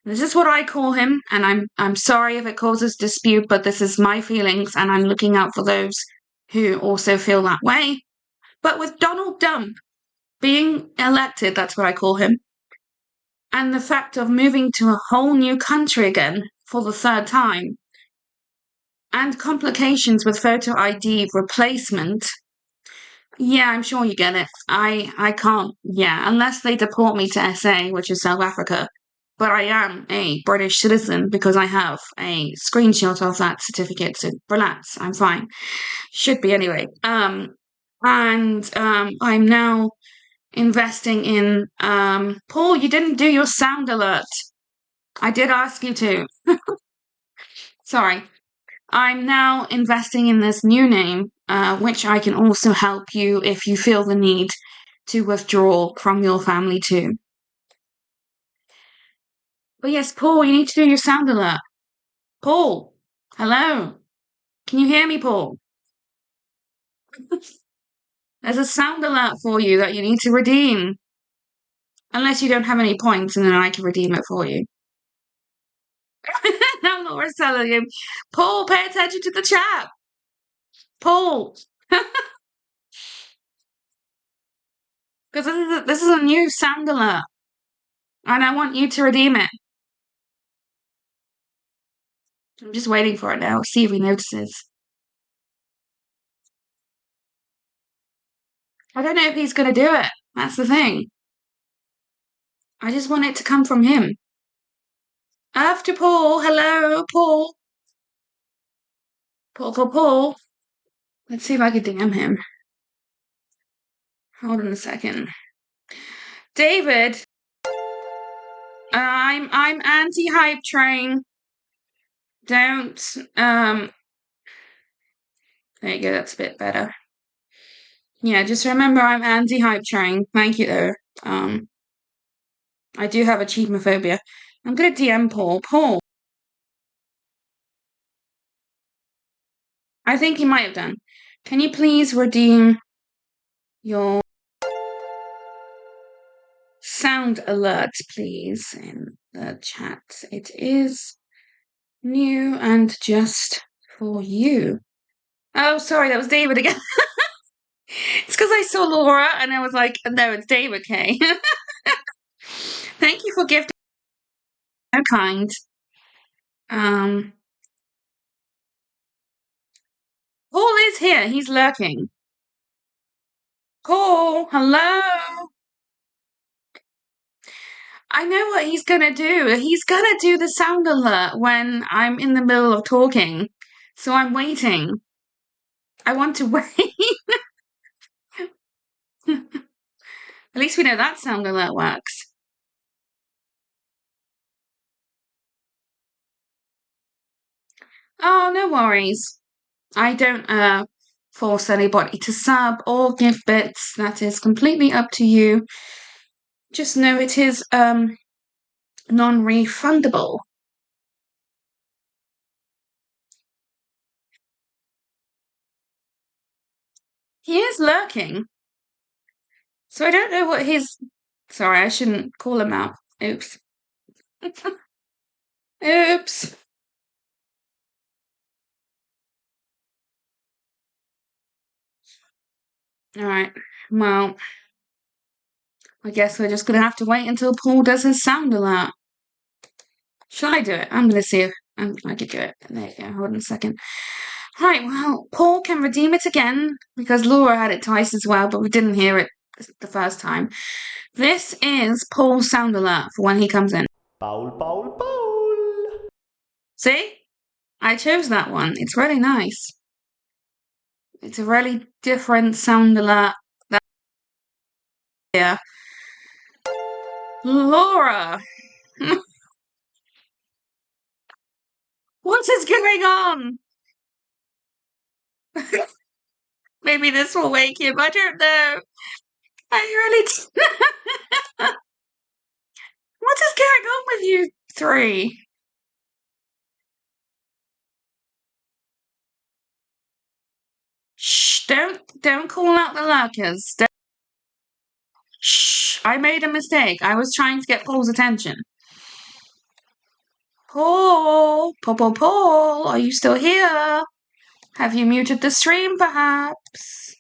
This is what I call him, and I'm sorry if it causes dispute, but this is my feelings, and I'm looking out for those who also feel that way. But with Donald Trump being elected, that's what I call him, and the fact of moving to a whole new country again for the third time, and complications with photo ID replacement, yeah, I'm sure you get it. I can't, yeah, unless they deport me to SA, which is South Africa. But I am a British citizen because I have a screenshot of that certificate, so relax, I'm fine. Should be anyway. I'm now investing in Paul, you didn't do your sound alert. I did ask you to. Sorry. I'm now investing in this new name, which I can also help you if you feel the need to withdraw from your family too. But yes, Paul, you need to do your sound alert. Paul, hello. Can you hear me, Paul? There's a sound alert for you that you need to redeem. Unless you don't have any points, and then I can redeem it for you. I'm not telling you. Paul, pay attention to the chat. Paul. Because this is a new sound alert. And I want you to redeem it. I'm just waiting for it now. See if he notices. I don't know if he's going to do it. That's the thing. I just want it to come from him. After Paul. Hello, Paul. Paul. Let's see if I can DM him. Hold on a second. David. I'm anti-hype train. Don't, there you go, that's a bit better. Yeah, just remember I'm anti-hype train. Thank you, though. I do have achievemophobia. I'm gonna DM Paul. Paul. I think he might have done. Can you please redeem your sound alert, please, in the chat? It is new and just for you. Oh, sorry, that was David again. It's because I saw Laura and I was like, no, it's David K. Thank you for gifting. So kind. Paul is here. He's lurking. Paul, hello. I know what he's gonna do. He's gonna do the sound alert when I'm in the middle of talking. So I'm waiting. I want to wait. At least we know that sound alert works. Oh, no worries. I don't force anybody to sub or give bits. That is completely up to you. Just know it is non-refundable. He is lurking. So I don't know what his... Sorry, I shouldn't call him out. Oops. Oops. Alright, well, I guess we're just gonna have to wait until Paul does his sound alert. Shall I do it? I'm gonna see if I could do it. There you go, hold on a second. Right, well, Paul can redeem it again, because Laura had it twice as well, but we didn't hear it the first time. This is Paul's sound alert for when he comes in. Paul. See? I chose that one. It's really nice. It's a really different sound alert. Yeah. Laura! What is going on? Maybe this will wake him. I don't know. I really. What is going on with you three? Shh! Don't call out the lurkers. Shh! I made a mistake. I was trying to get Paul's attention. Paul, are you still here? Have you muted the stream, perhaps?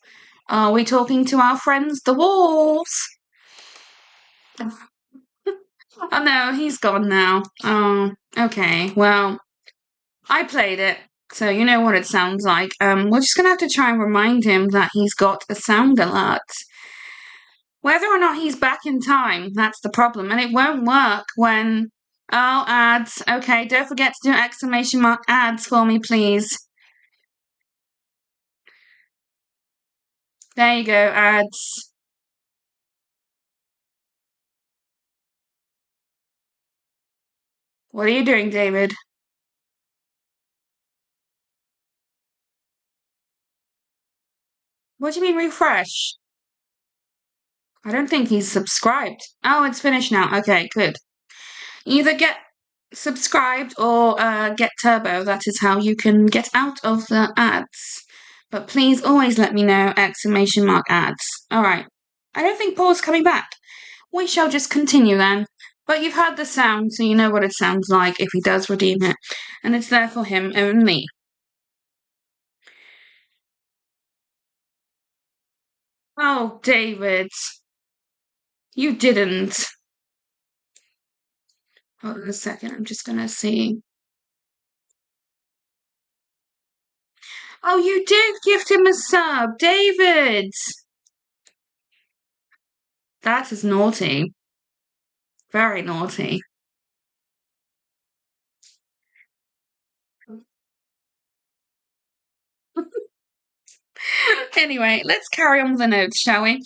Are we talking to our friends, the wolves? Oh no, he's gone now. Oh, okay. Well, I played it, so you know what it sounds like. We're just gonna have to try and remind him that he's got a sound alert. Whether or not he's back in time, that's the problem, and it won't work when... Oh, ads. Okay, don't forget to do exclamation mark ads for me, please. There you go, ads. What are you doing, David? What do you mean refresh? I don't think he's subscribed. Oh, it's finished now. Okay, good. Either get subscribed or get turbo. That is how you can get out of the ads. But please always let me know, exclamation mark ads. Alright. I don't think Paul's coming back. We shall just continue then. But you've heard the sound, so you know what it sounds like if he does redeem it. And it's there for him only. Oh, David. You didn't. Hold on a second, I'm just gonna see. Oh, you did gift him a sub, David! That is naughty. Very naughty. Anyway, let's carry on with the notes, shall we?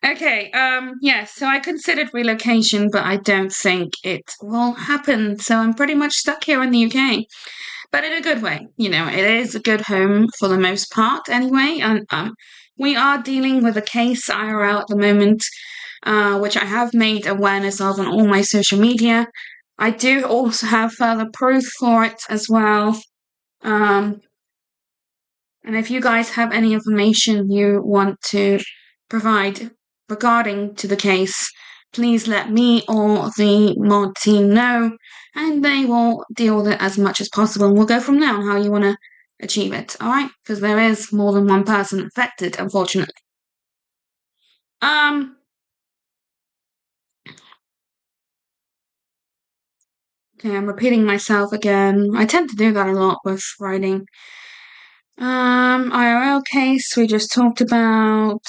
Okay, yes, so I considered relocation, but I don't think it will happen. So I'm pretty much stuck here in the UK. But in a good way. You know, it is a good home for the most part anyway. And we are dealing with a case IRL at the moment, which I have made awareness of on all my social media. I do also have further proof for it as well. And if you guys have any information you want to provide regarding to the case, please let me or the mod team know, and they will deal with it as much as possible. And we'll go from there on how you want to achieve it, alright? Because there is more than one person affected, unfortunately. Okay, I'm repeating myself again. I tend to do that a lot with writing. IRL case we just talked about.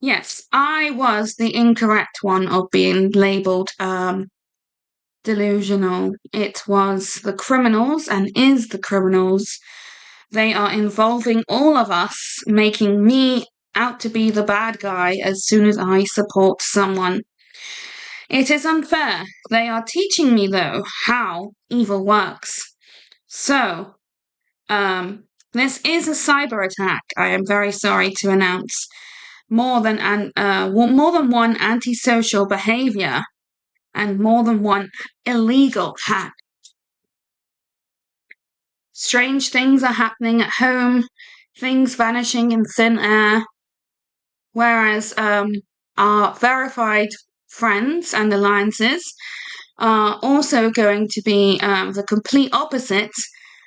Yes, I was the incorrect one of being labelled delusional. It was the criminals and is the criminals. They are involving all of us, making me out to be the bad guy as soon as I support someone. It is unfair. They are teaching me, though, how evil works. So, this is a cyber attack, I am very sorry to announce. More than one antisocial behavior and more than one illegal hack. Strange things are happening at home, things vanishing in thin air, whereas our verified friends and alliances are also going to be the complete opposite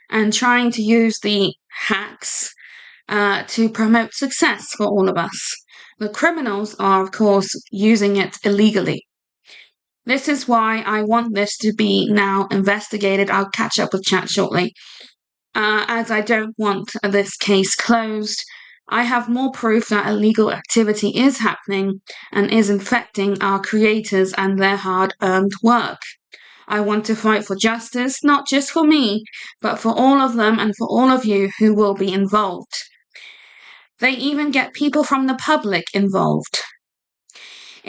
and trying to use the hacks to promote success for all of us. The criminals are, of course, using it illegally. This is why I want this to be now investigated. I'll catch up with chat shortly. As I don't want this case closed, I have more proof that illegal activity is happening and is infecting our creators and their hard-earned work. I want to fight for justice, not just for me, but for all of them and for all of you who will be involved. They even get people from the public involved.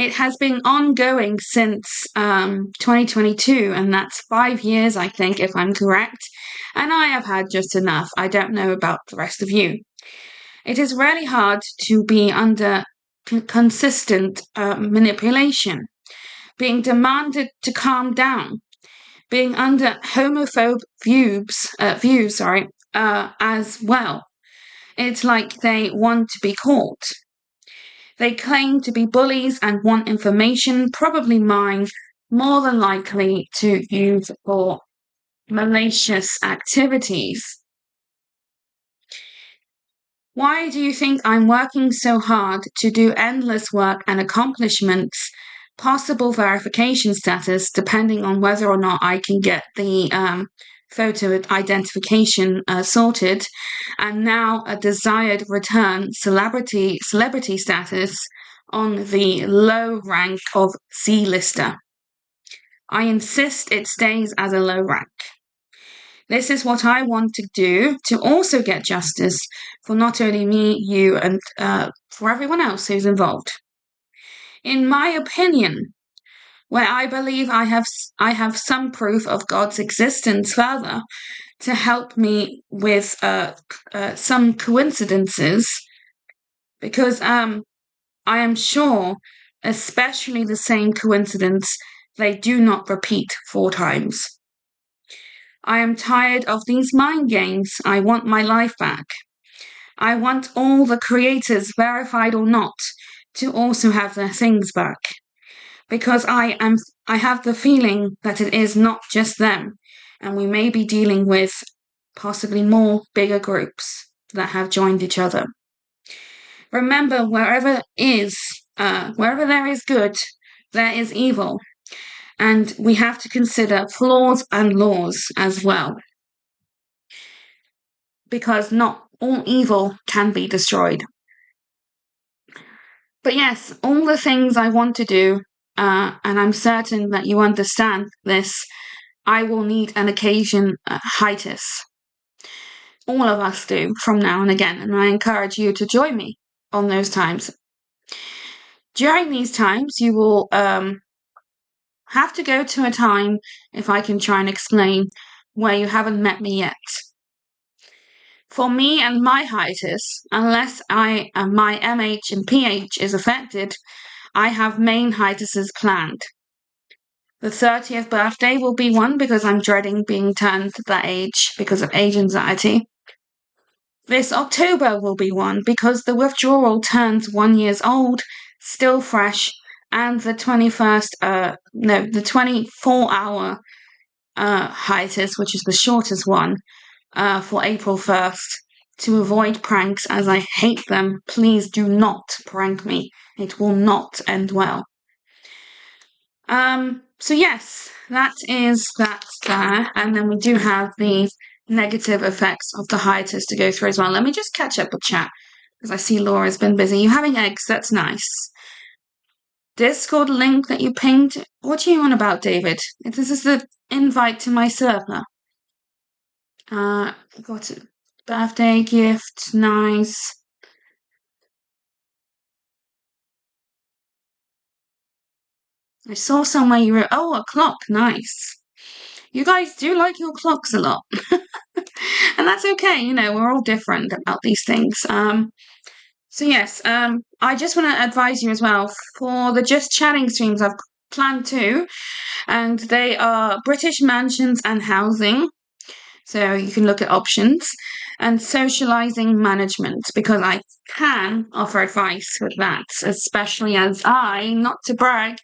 It has been ongoing since 2022, and that's 5 years, I think, if I'm correct. And I have had just enough. I don't know about the rest of you. It is really hard to be under consistent manipulation, being demanded to calm down, being under homophobe views, as well. It's like they want to be caught. They claim to be bullies and want information, probably mine, more than likely to use for malicious activities. Why do you think I'm working so hard to do endless work and accomplishments, possible verification status, depending on whether or not I can get the photo identification sorted, and now a desired return celebrity status on the low rank of C-lister? I insist it stays as a low rank. This is what I want to do to also get justice for not only me, you, and for everyone else who's involved. In my opinion, where I believe I have some proof of God's existence further to help me with some coincidences, because I am sure, especially the same coincidence, they do not repeat 4 times. I am tired of these mind games. I want my life back. I want all the creators, verified or not, to also have their things back. Because I have the feeling that it is not just them, and we may be dealing with possibly more bigger groups that have joined each other. Remember, wherever there is good, there is evil, and we have to consider flaws and laws as well, because not all evil can be destroyed. But yes, all the things I want to do, and I'm certain that you understand this, I will need an occasion hiatus. All of us do from now and again, and I encourage you to join me on those times. During these times, you will have to go to a time, if I can try and explain, where you haven't met me yet. For me and my hiatus, unless my MH and PH is affected, I have main hiatuses planned. The 30th birthday will be one because I'm dreading being turned that age because of age anxiety. This October will be one because the withdrawal turns 1 year old, still fresh, and the 24-hour hiatus, which is the shortest one, for April 1st. To avoid pranks, as I hate them, please do not prank me. It will not end well. So yes, that is that there. And then we do have the negative effects of the hiatus to go through as well. Let me just catch up with chat, because I see Laura's been busy. You're having eggs, that's nice. Discord link that you pinged. What are you on about, David? This is the invite to my server. Got it. Birthday gift, nice. I saw somewhere you wrote, oh, a clock, nice. You guys do like your clocks a lot. And that's okay, we're all different about these things. So yes, I just want to advise you as well, for the Just Chatting streams, I've planned 2, and they are British mansions and housing. So you can look at options, and socializing management, because I can offer advice with that, especially as I, not to brag,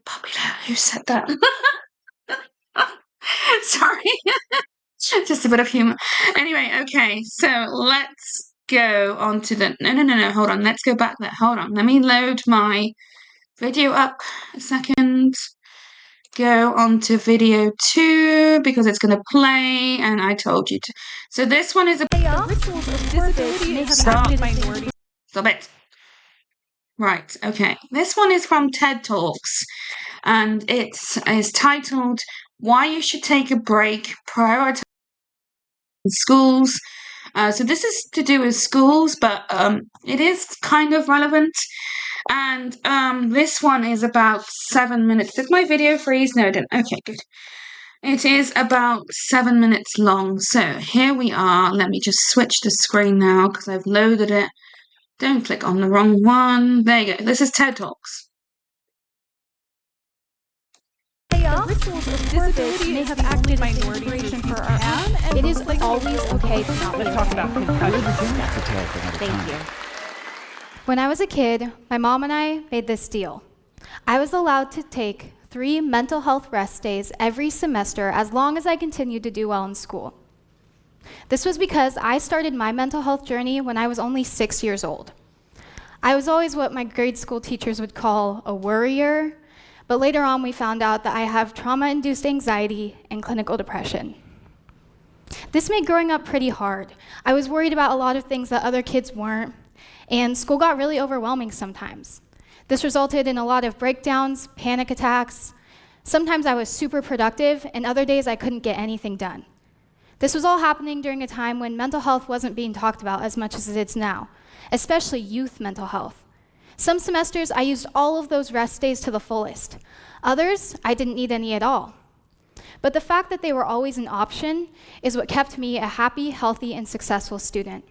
popular. Who said that? Sorry. Just a bit of humor. Anyway, okay, so let's go on to the... No, hold on. Let's go back there. Hold on. Let me load my video up a second. Go on to video 2 because it's going to play, and I told you to. So this one is a... Stop it. Right, okay. This one is from TED Talks, and it is titled, Why You Should Take a Break, Prioritize Schools, So this is to do with schools, but it is kind of relevant. And this one is about 7 minutes. Did my video freeze? No, it didn't. Okay, good. It is about 7 minutes long. So here we are. Let me just switch the screen now because I've loaded it. Don't click on the wrong one. There you go. This is TED Talks. The rituals of disability may have acted as inspiration for our own. It is always okay to not be okay. Thank you. When I was a kid, my mom and I made this deal. I was allowed to take 3 mental health rest days every semester as long as I continued to do well in school. This was because I started my mental health journey when I was only 6 years old. I was always what my grade school teachers would call a worrier, but later on we found out that I have trauma-induced anxiety and clinical depression. This made growing up pretty hard. I was worried about a lot of things that other kids weren't, and school got really overwhelming sometimes. This resulted in a lot of breakdowns, panic attacks. Sometimes I was super productive, and other days I couldn't get anything done. This was all happening during a time when mental health wasn't being talked about as much as it is now, especially youth mental health. Some semesters I used all of those rest days to the fullest. Others, I didn't need any at all. But the fact that they were always an option is what kept me a happy, healthy, and successful student.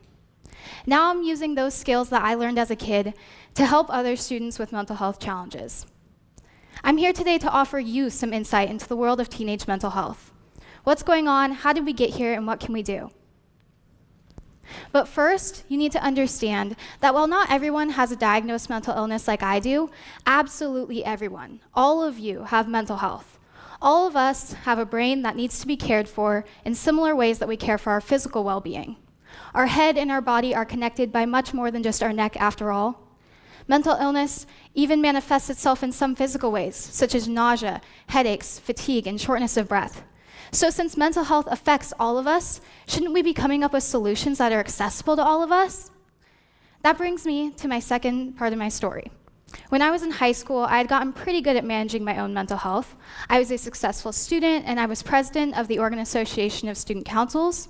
Now I'm using those skills that I learned as a kid to help other students with mental health challenges. I'm here today to offer you some insight into the world of teenage mental health. What's going on, how did we get here, and what can we do? But first, you need to understand that while not everyone has a diagnosed mental illness like I do, absolutely everyone, all of you, have mental health. All of us have a brain that needs to be cared for in similar ways that we care for our physical well-being. Our head and our body are connected by much more than just our neck, after all. Mental illness even manifests itself in some physical ways, such as nausea, headaches, fatigue, and shortness of breath. So since mental health affects all of us, shouldn't we be coming up with solutions that are accessible to all of us? That brings me to my second part of my story. When I was in high school, I had gotten pretty good at managing my own mental health. I was a successful student, and I was president of the Oregon Association of Student Councils.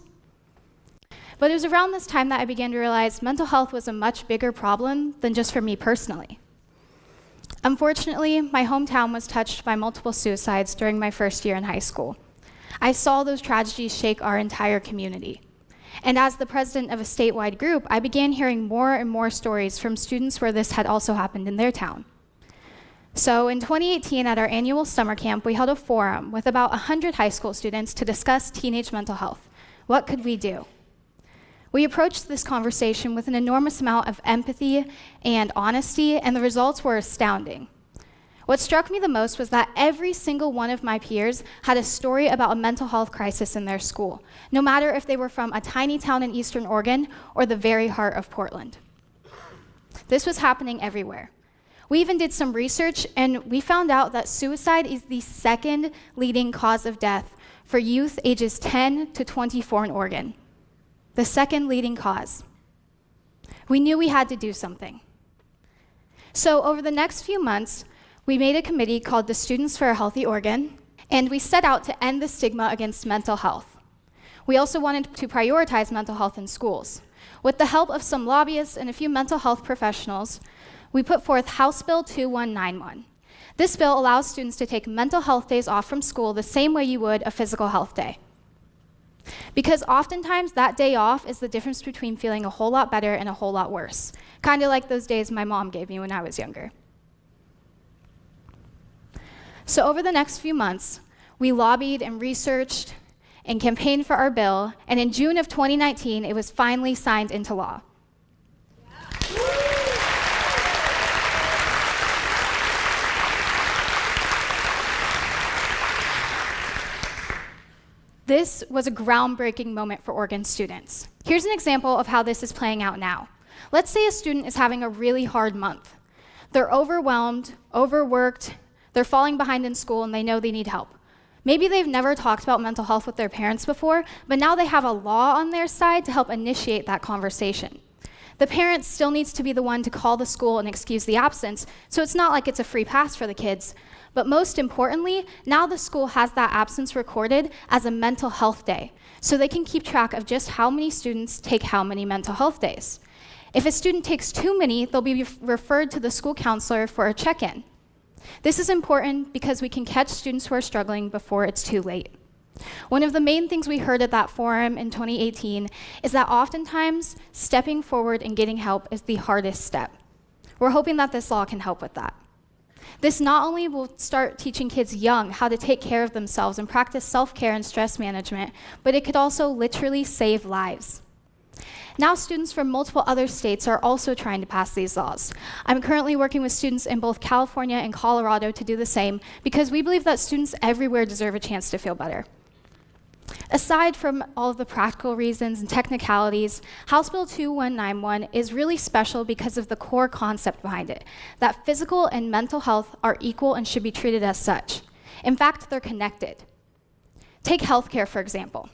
But it was around this time that I began to realize mental health was a much bigger problem than just for me personally. Unfortunately, my hometown was touched by multiple suicides during my first year in high school. I saw those tragedies shake our entire community. And as the president of a statewide group, I began hearing more and more stories from students where this had also happened in their town. So in 2018, at our annual summer camp, we held a forum with about 100 high school students to discuss teenage mental health. What could we do? We approached this conversation with an enormous amount of empathy and honesty, and the results were astounding. What struck me the most was that every single one of my peers had a story about a mental health crisis in their school, no matter if they were from a tiny town in Eastern Oregon or the very heart of Portland. This was happening everywhere. We even did some research, and we found out that suicide is the second leading cause of death for youth ages 10 to 24 in Oregon. The second leading cause. We knew we had to do something. So over the next few months, we made a committee called the Students for a Healthy Oregon, and we set out to end the stigma against mental health. We also wanted to prioritize mental health in schools. With the help of some lobbyists and a few mental health professionals, we put forth House Bill 2191. This bill allows students to take mental health days off from school the same way you would a physical health day. Because oftentimes that day off is the difference between feeling a whole lot better and a whole lot worse, kind of like those days my mom gave me when I was younger. So over the next few months, we lobbied and researched and campaigned for our bill, and in June of 2019, it was finally signed into law. This was a groundbreaking moment for Oregon students. Here's an example of how this is playing out now. Let's say a student is having a really hard month. They're overwhelmed, overworked, they're falling behind in school, and they know they need help. Maybe they've never talked about mental health with their parents before, but now they have a law on their side to help initiate that conversation. The parent still needs to be the one to call the school and excuse the absence, so it's not like it's a free pass for the kids, But most importantly, now the school has that absence recorded as a mental health day, so they can keep track of just how many students take how many mental health days. If a student takes too many, they'll be referred to the school counselor for a check-in. This is important because we can catch students who are struggling before it's too late. One of the main things we heard at that forum in 2018 is that oftentimes stepping forward and getting help is the hardest step. We're hoping that this law can help with that. This not only will start teaching kids young how to take care of themselves and practice self-care and stress management, but it could also literally save lives. Now students from multiple other states are also trying to pass these laws. I'm currently working with students in both California and Colorado to do the same because we believe that students everywhere deserve a chance to feel better. Aside from all of the practical reasons and technicalities, House Bill 2191 is really special because of the core concept behind it, that physical and mental health are equal and should be treated as such. In fact, they're connected. Take healthcare, for example.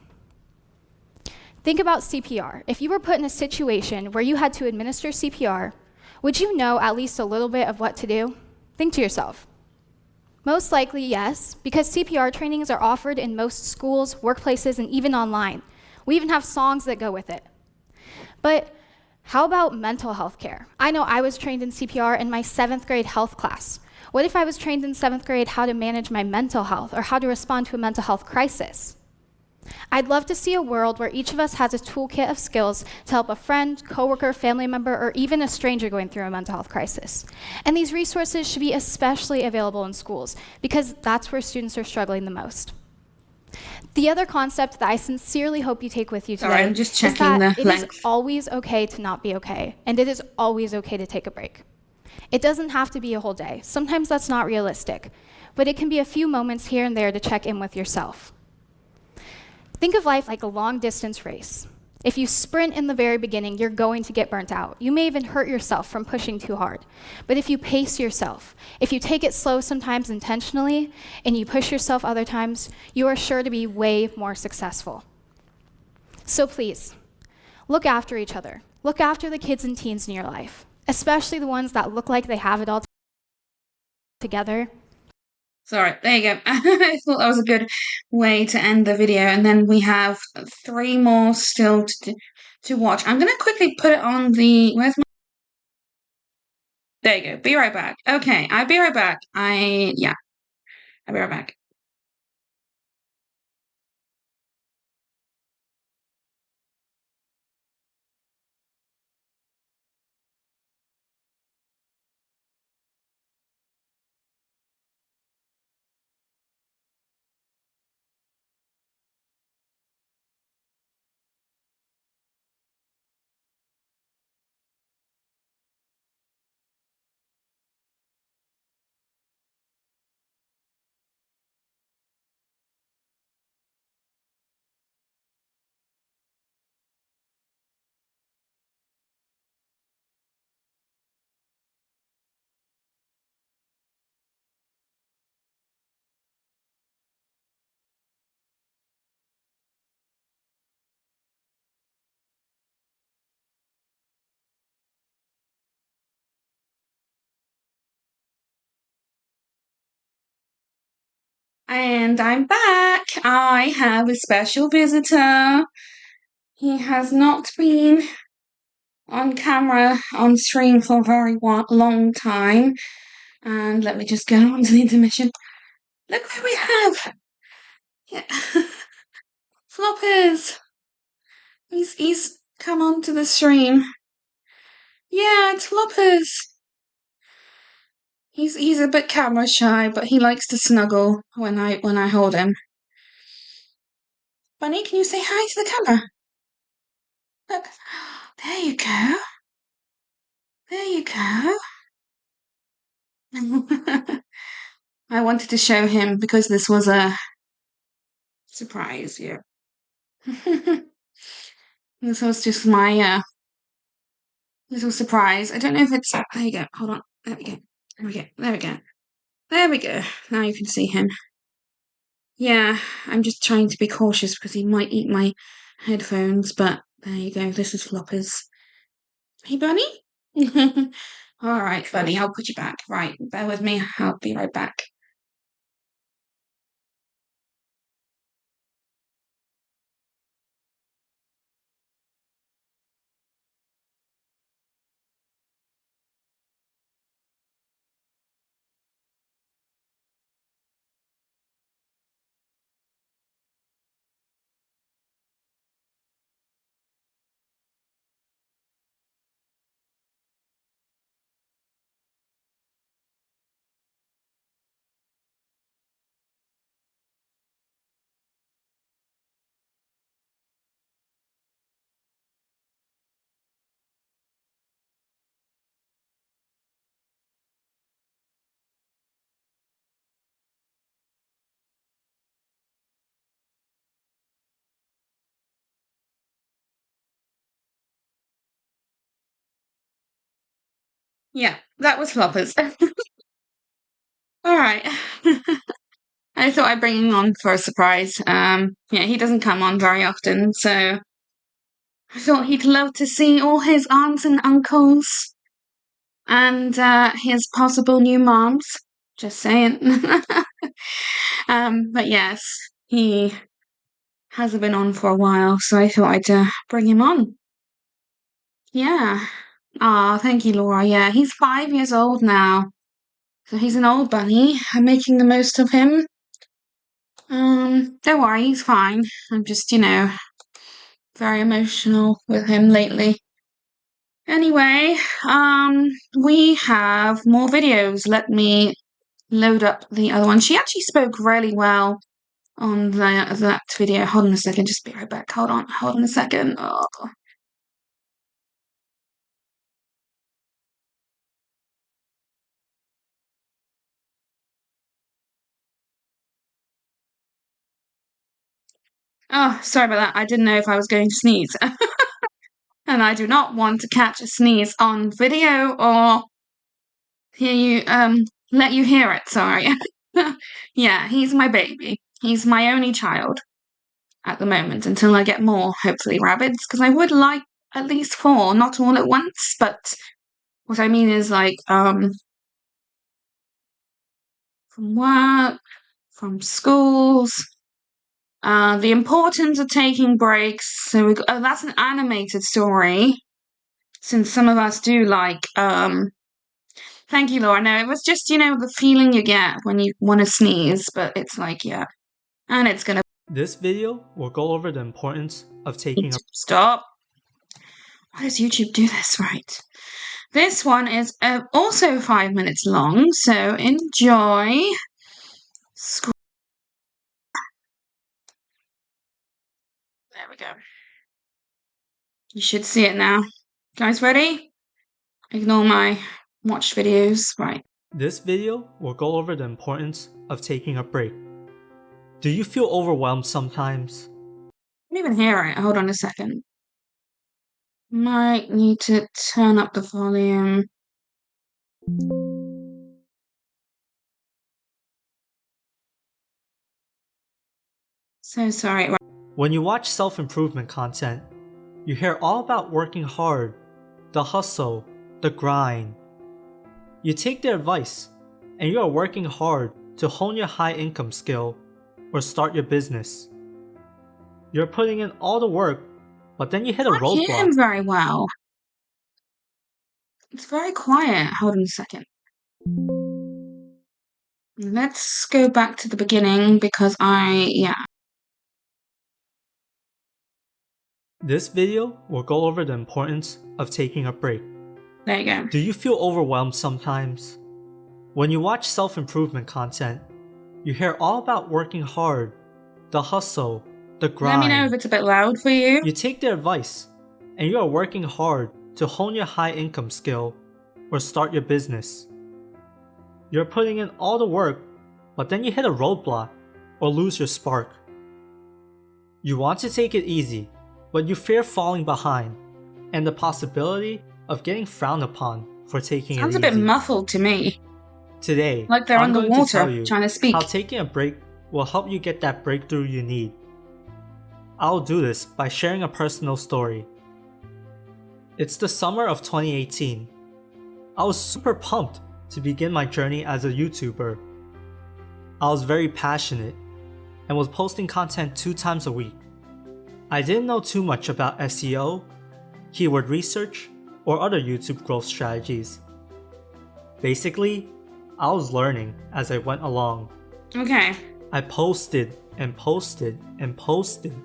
Think about CPR. If you were put in a situation where you had to administer CPR, would you know at least a little bit of what to do? Think to yourself. Most likely, yes, because CPR trainings are offered in most schools, workplaces, and even online. We even have songs that go with it. But how about mental health care? I know I was trained in CPR in my 7th grade health class. What if I was trained in 7th grade how to manage my mental health or how to respond to a mental health crisis? I'd love to see a world where each of us has a toolkit of skills to help a friend, coworker, family member, or even a stranger going through a mental health crisis. And these resources should be especially available in schools because that's where students are struggling the most. The other concept that I sincerely hope you take with you today Sorry, I'm just is checking that the it length. is always okay to not be okay, and it is always okay to take a break. It doesn't have to be a whole day. Sometimes that's not realistic, but it can be a few moments here and there to check in with yourself. Think of life like a long-distance race. If you sprint in the very beginning, you're going to get burnt out. You may even hurt yourself from pushing too hard. But if you pace yourself, if you take it slow sometimes intentionally, and you push yourself other times, you are sure to be way more successful. So please, look after each other. Look after the kids and teens in your life, especially the ones that look like they have it all together. Sorry, there you go. I thought that was a good way to end the video. And then we have 3 more still to watch. I'm going to quickly put it on the... Where's my... There you go. Be right back. Okay, I'll be right back. I'll be right back. And I'm back. I have a special visitor. He has not been on camera, on stream for a very long time. And let me just go on to the intermission. Look who we have. Yeah. Floppers. He's come on to the stream. Yeah, it's Floppers. He's a bit camera shy, but he likes to snuggle when I hold him. Bunny, can you say hi to the camera? Look, there you go. There you go. I wanted to show him because this was a surprise, yeah. This was just my little surprise. I don't know if it's... There you go. Hold on. There we go. There we go. There we go. There we go. Now you can see him. Yeah, I'm just trying to be cautious because he might eat my headphones, but there you go. This is Floppers. Hey, Bunny? All right, Bunny, I'll put you back. Right, bear with me. I'll be right back. Yeah, that was floppers. Alright. I thought I'd bring him on for a surprise. Yeah, he doesn't come on very often, so I thought he'd love to see all his aunts and uncles and his possible new moms. Just saying. But yes, he hasn't been on for a while, so I thought I'd bring him on. Yeah. Ah, thank you, Laura. Yeah, he's 5 years old now. So he's an old bunny. I'm making the most of him. Don't worry, he's fine. I'm just, very emotional with him lately. Anyway, we have more videos. Let me load up the other one. She actually spoke really well on that video. Hold on a second, just be right back. Hold on a second. Oh. Oh, sorry about that. I didn't know if I was going to sneeze. And I do not want to catch a sneeze on video or let you hear it, sorry. Yeah, he's my baby. He's my only child at the moment until I get more, hopefully, rabbits, because I would like at least 4, not all at once, but what I mean is like, from work, from schools, the importance of taking breaks. So that's an animated story, since some of us do like, thank you, Laura. No, it was just, the feeling you get when you want to sneeze, but it's like, yeah. And it's gonna This video will go over the importance of taking a stop. Why does YouTube do this? Right. This one is also 5 minutes long, so enjoy. There we go. You should see it now. Guys, ready? Ignore my watched videos. Right. This video will go over the importance of taking a break. Do you feel overwhelmed sometimes? I can't even hear it. Hold on a second. Might need to turn up the volume. So sorry. When you watch self-improvement content, you hear all about working hard, the hustle, the grind. You take their advice, and you are working hard to hone your high income skill or start your business. You're putting in all the work, but then you hit a I can't hear him roadblock. very well. It's very quiet. Hold on a second. Let's go back to the beginning because This video will go over the importance of taking a break. There you go. Do you feel overwhelmed sometimes? When you watch self-improvement content, you hear all about working hard, the hustle, the grind. Let me know if it's a bit loud for you. You take their advice, and you are working hard to hone your high income skill or start your business. You're putting in all the work, but then you hit a roadblock or lose your spark. You want to take it easy, but you fear falling behind and the possibility of getting frowned upon for taking Sounds it a bit easy. muffled to me. Today, Like they're I'm going to tell underwater you trying to speak. how taking a break will help you get that breakthrough you need. I'll do this by sharing a personal story. It's the summer of 2018. I was super pumped to begin my journey as a YouTuber. I was very passionate and was posting content 2 times a week. I didn't know too much about SEO, keyword research, or other YouTube growth strategies. Basically, I was learning as I went along. Okay. I posted and posted and posted,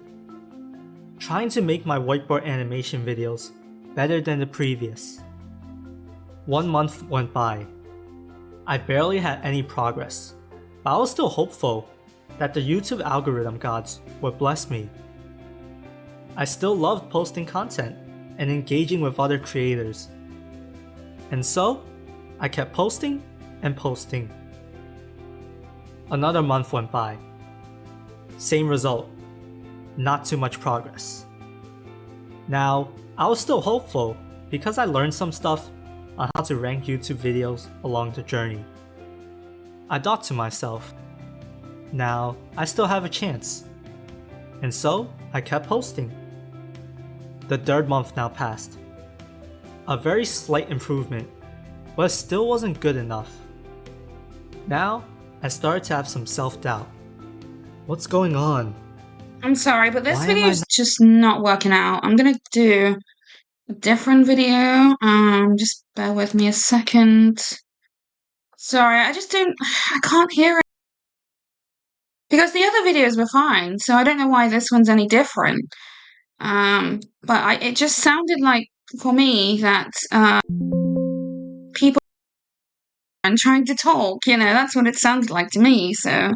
trying to make my whiteboard animation videos better than the previous. 1 month went by. I barely had any progress, but I was still hopeful that the YouTube algorithm gods would bless me. I still loved posting content and engaging with other creators. And so, I kept posting and posting. Another month went by. Same result. Not too much progress. Now, I was still hopeful because I learned some stuff on how to rank YouTube videos along the journey. I thought to myself, now I still have a chance. And so I kept posting. The third month now passed. A very slight improvement, but it still wasn't good enough. Now I started to have some self-doubt. What's going on? I'm sorry, but this Why am video I is not- just not working out. I'm gonna do a different video. Just bear with me a second. Sorry, I can't hear it. Because the other videos were fine, so I don't know why this one's any different. But it just sounded like, for me, that people are trying to talk, that's what it sounded like to me, so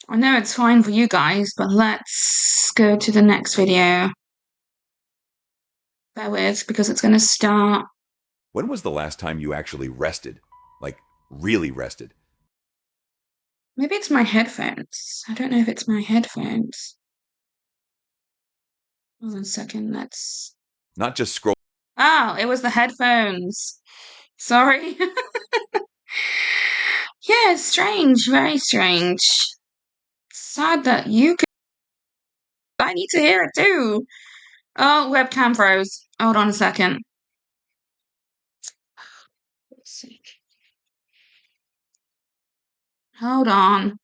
I know it's fine for you guys, but let's go to the next video. Bear with, because it's gonna start. When was the last time you actually rested? Like, really rested? Maybe it's my headphones. I don't know if it's my headphones. Hold on a second, let's... Not just scroll. Oh, it was the headphones. Sorry. Yeah, it's strange, very strange. Sad that you could... I need to hear it too. Oh, webcam froze. Hold on a second. Hold on.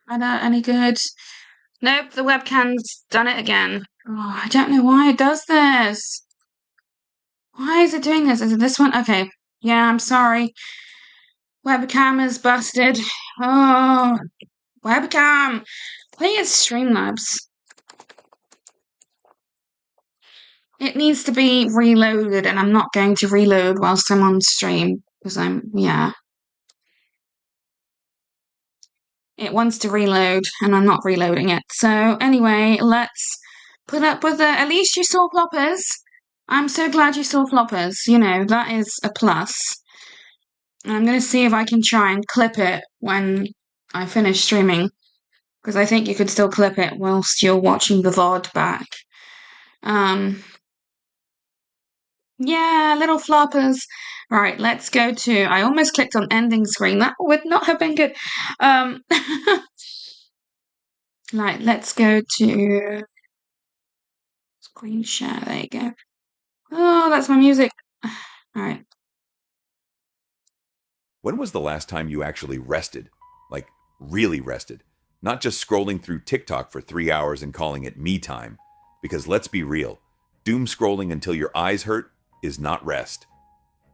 Are that any good? Nope, the webcam's done it again. Oh, I don't know why it does this. Why is it doing this? Is it this one? Okay. Yeah, I'm sorry. Webcam is busted. Oh, webcam. Please, Streamlabs. It needs to be reloaded, and I'm not going to reload whilst I'm on stream, because yeah. It wants to reload, and I'm not reloading it. So, anyway, let's put up with it. At least you saw floppers. I'm so glad you saw floppers. That is a plus. And I'm going to see if I can try and clip it when I finish streaming, because I think you could still clip it whilst you're watching the VOD back. Yeah, little floppers. Right, let's go to... I almost clicked on ending screen. That would not have been good. Right, let's go to... Screen share, there you go. Oh, that's my music. Alright. When was the last time you actually rested? Like, really rested? Not just scrolling through TikTok for 3 hours and calling it me time. Because let's be real, doom scrolling until your eyes hurt is not rest.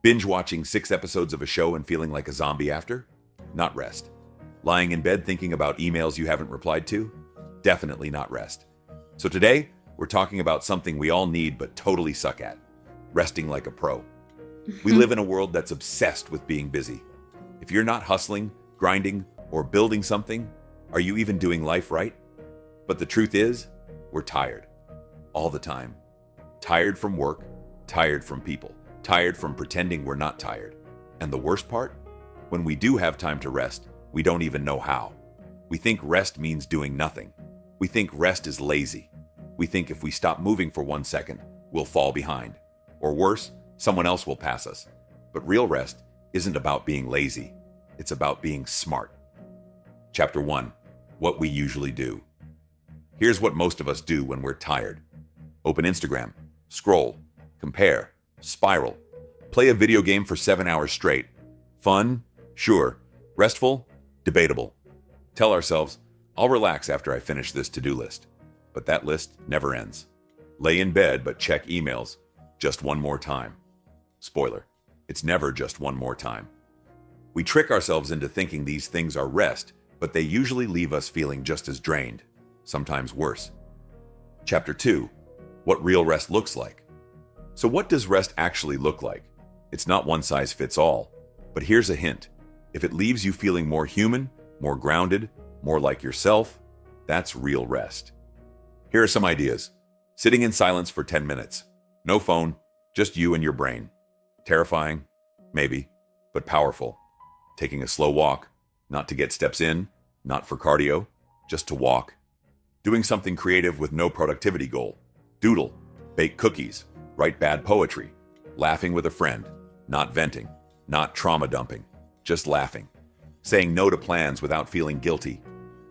Binge watching 6 episodes of a show and feeling like a zombie after? Not rest. Lying in bed thinking about emails you haven't replied to? Definitely not rest. So today, we're talking about something we all need but totally suck at. Resting like a pro. We live in a world that's obsessed with being busy. If you're not hustling, grinding, or building something, are you even doing life right? But the truth is, we're tired. All the time. Tired from work, tired from people, tired from pretending we're not tired. And the worst part? When we do have time to rest, we don't even know how. We think rest means doing nothing. We think rest is lazy. We think if we stop moving for 1 second, we'll fall behind. Or worse, someone else will pass us. But real rest isn't about being lazy. It's about being smart. Chapter 1. What we usually do. Here's what most of us do when we're tired. Open Instagram, scroll, compare, spiral, play a video game for 7 hours straight. Fun? Sure. Restful? Debatable. Tell ourselves, I'll relax after I finish this to-do list. But that list never ends. Lay in bed but check emails just one more time. Spoiler, it's never just one more time. We trick ourselves into thinking these things are rest, but they usually leave us feeling just as drained, sometimes worse. Chapter 2. What real rest looks like. So what does rest actually look like? It's not one size fits all, but here's a hint. If it leaves you feeling more human, more grounded, more like yourself, that's real rest. Here are some ideas. Sitting in silence for 10 minutes. No phone, just you and your brain. Terrifying? Maybe, but powerful. Taking a slow walk, not to get steps in, not for cardio, just to walk. Doing something creative with no productivity goal. Doodle, bake cookies, write bad poetry. Laughing with a friend, not venting, not trauma dumping, just laughing. Saying no to plans without feeling guilty.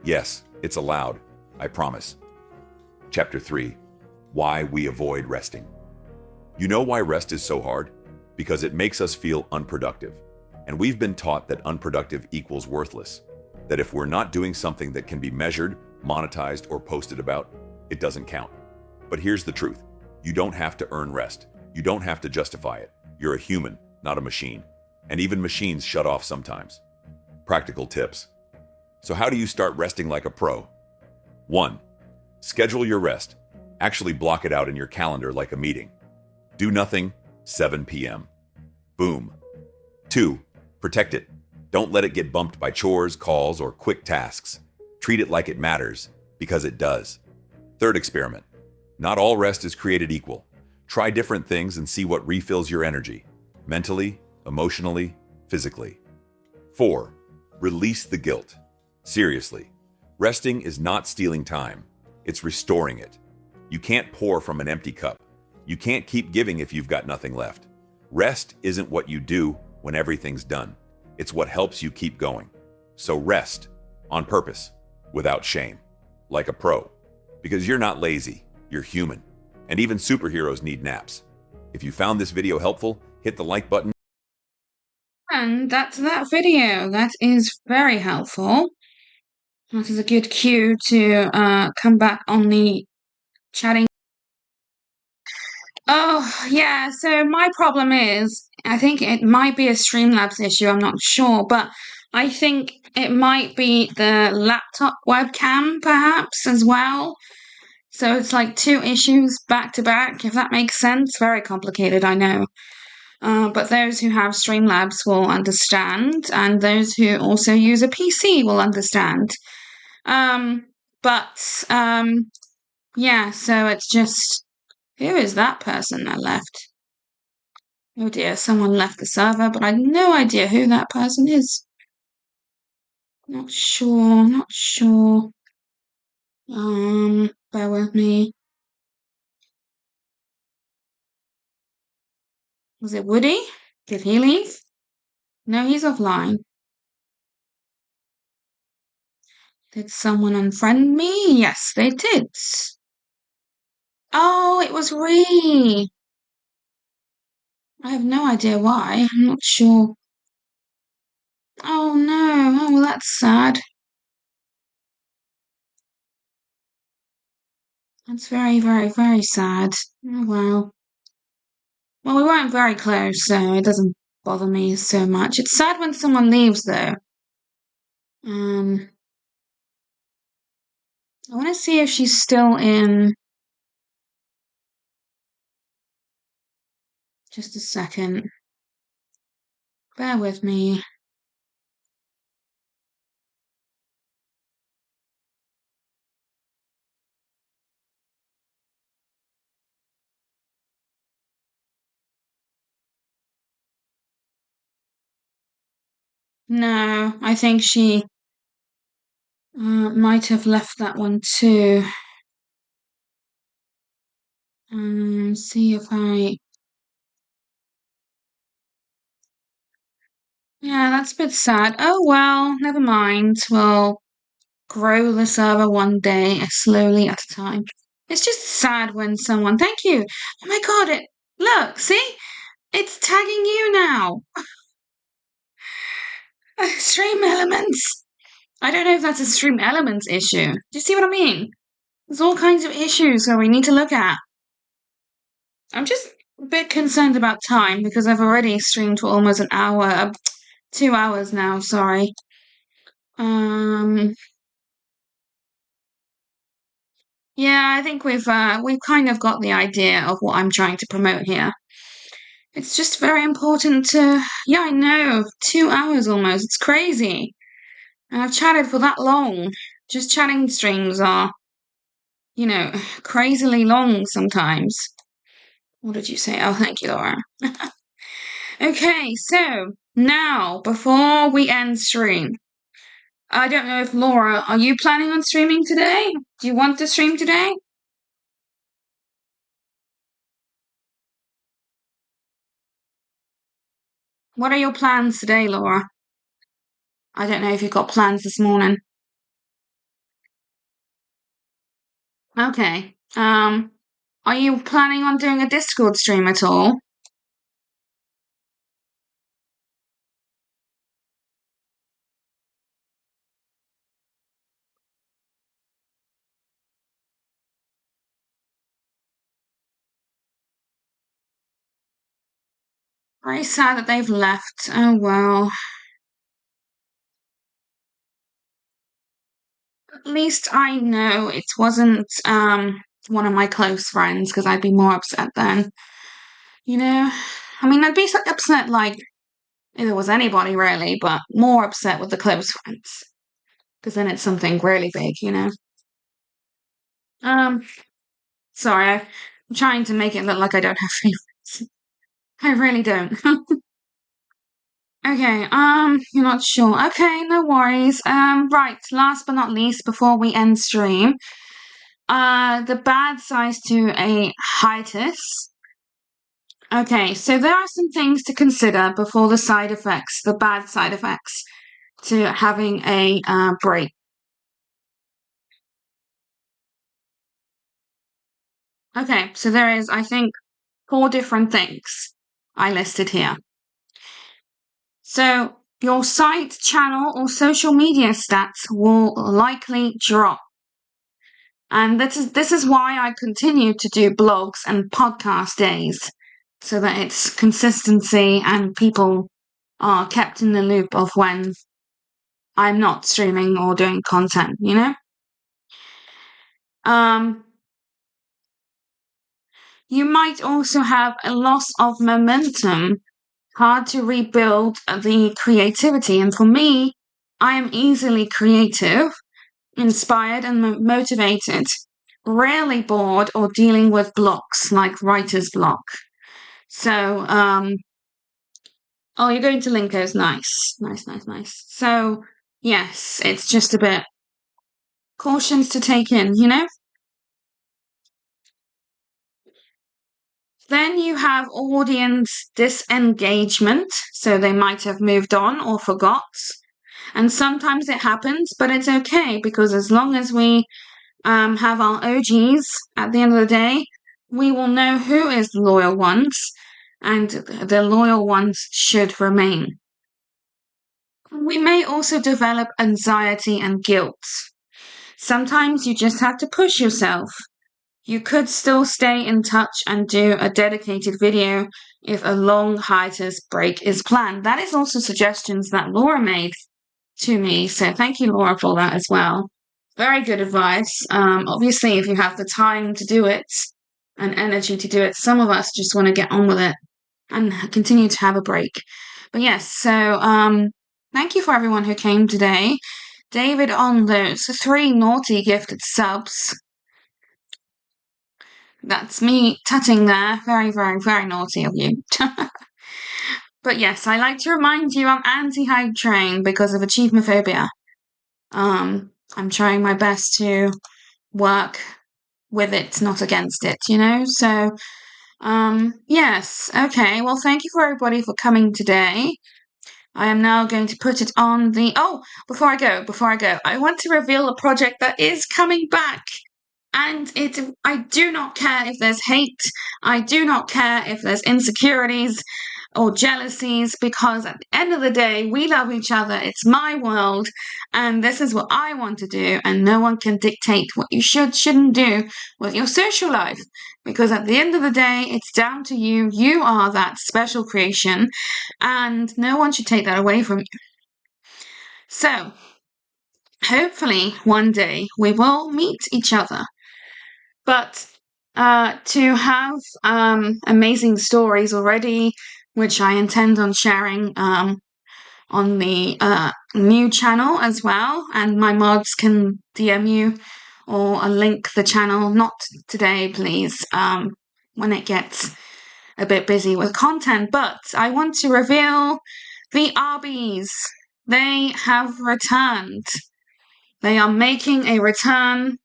Yes, it's allowed, I promise. Chapter 3. Why we avoid resting. You know why rest is so hard? Because it makes us feel unproductive. And we've been taught that unproductive equals worthless. That if we're not doing something that can be measured, monetized, or posted about, it doesn't count. But here's the truth. You don't have to earn rest. You don't have to justify it. You're a human, not a machine. And even machines shut off sometimes. Practical tips. So how do you start resting like a pro? 1. Schedule your rest. Actually block it out in your calendar like a meeting. Do nothing, 7 p.m. Boom. 2. Protect it. Don't let it get bumped by chores, calls, or quick tasks. Treat it like it matters, because it does. 3rd experiment. Not all rest is created equal. Try different things and see what refills your energy. Mentally, emotionally, physically. 4. Release the guilt. Seriously. Resting is not stealing time. It's restoring it. You can't pour from an empty cup. You can't keep giving if you've got nothing left. Rest isn't what you do when everything's done. It's what helps you keep going. So rest on purpose, without shame, like a pro. Because you're not lazy, you're human. And even superheroes need naps. If you found this video helpful, hit the like button. And that's that video. That is very helpful. That is a good cue to come back on the chatting. Oh, yeah, so my problem is, I think it might be a Streamlabs issue, I'm not sure, but I think it might be the laptop webcam, perhaps, as well. So it's like 2 issues back to back, if that makes sense. Very complicated, I know. But those who have Streamlabs will understand, and those who also use a PC will understand. Yeah, so it's just, who is that person that left? Oh dear, someone left the server, but I have no idea who that person is. Not sure. Bear with me. Was it Woody? Did he leave? No, he's offline. Did someone unfriend me? Yes, they did. Oh, it was Ree. I have no idea why. I'm not sure. Oh no. Oh, well, that's sad. That's very, very, very sad. Oh well. Well, we weren't very close, so it doesn't bother me so much. It's sad when someone leaves, though. I want to see if she's still in. Just a second. Bear with me. No, I think she might have left that one too. See if I. Yeah, that's a bit sad. Oh well, never mind. We'll grow the server one day, slowly at a time. It's just sad when someone. Thank you. Oh my god! Look, see, it's tagging you now. Stream elements. I don't know if that's a stream elements issue. Do you see what I mean? There's all kinds of issues that we need to look at. I'm just a bit concerned about time because I've already streamed for almost an hour, 2 hours now, sorry. Yeah, I think we've kind of got the idea of what I'm trying to promote here. It's just very important to, yeah, I know, 2 hours almost, it's crazy. And I've chatted for that long. Just chatting streams are, crazily long sometimes. What did you say? Oh, thank you, Laura. Okay, so now, before we end stream, I don't know if Laura, are you planning on streaming today? Do you want to stream today? What are your plans today, Laura? I don't know if you've got plans this morning. Okay. Are you planning on doing a Discord stream at all? Very sad that they've left. Oh well. At least I know it wasn't one of my close friends, because I'd be more upset then. You know? I mean, I'd be so upset like if it was anybody really, but more upset with the close friends. Because then it's something really big, you know? Sorry, I'm trying to make it look like I don't have favorites. I really don't. Okay, you're not sure. Okay, no worries. Right, last but not least, before we end stream, the bad sides to a hiatus. Okay, so there are some things to consider before the side effects, the bad side effects to having a break. Okay, so there is, I think, 4 different things I listed here. So your site, channel, or social media stats will likely drop. And this is why I continue to do blogs and podcast days, so that it's consistency and people are kept in the loop of when I'm not streaming or doing content, you know? You might also have a loss of momentum, hard to rebuild the creativity. And for me, I am easily creative, inspired and motivated, rarely bored or dealing with blocks like writer's block. So, oh, you're going to Linko's. Nice. So, yes, it's just a bit cautions to take in, you know? Then you have audience disengagement, so they might have moved on or forgot. And sometimes it happens, but it's okay, because as long as we have our OGs at the end of the day, we will know who is the loyal ones, and the loyal ones should remain. We may also develop anxiety and guilt. Sometimes you just have to push yourself. You could still stay in touch and do a dedicated video if a long hiatus break is planned. That is also suggestions that Laura made to me, so thank you, Laura, for that as well. Very good advice. Obviously, if you have the time to do it and energy to do it, some of us just want to get on with it and continue to have a break. But yes, so thank you for everyone who came today. David on those 3 naughty gifted subs. That's me tutting there. Very, very, very naughty of you. But yes, I like to remind you I'm anti-hype train because of achievemophobia. I'm trying my best to work with it, not against it, you know? So, yes. Okay, well, thank you for everybody for coming today. I am now going to put it on the... Oh, before I go, I want to reveal a project that is coming back. And I do not care if there's hate. I do not care if there's insecurities or jealousies, because at the end of the day, we love each other. It's my world, and this is what I want to do, and no one can dictate what you shouldn't do with your social life, because at the end of the day, it's down to you. You are that special creation, and no one should take that away from you. So, hopefully, one day, we will meet each other. But to have amazing stories already, which I intend on sharing on the new channel as well, and my mods can DM you or link the channel. Not today, please, when it gets a bit busy with content, but I want to reveal the Arby's they have returned. They are making a return.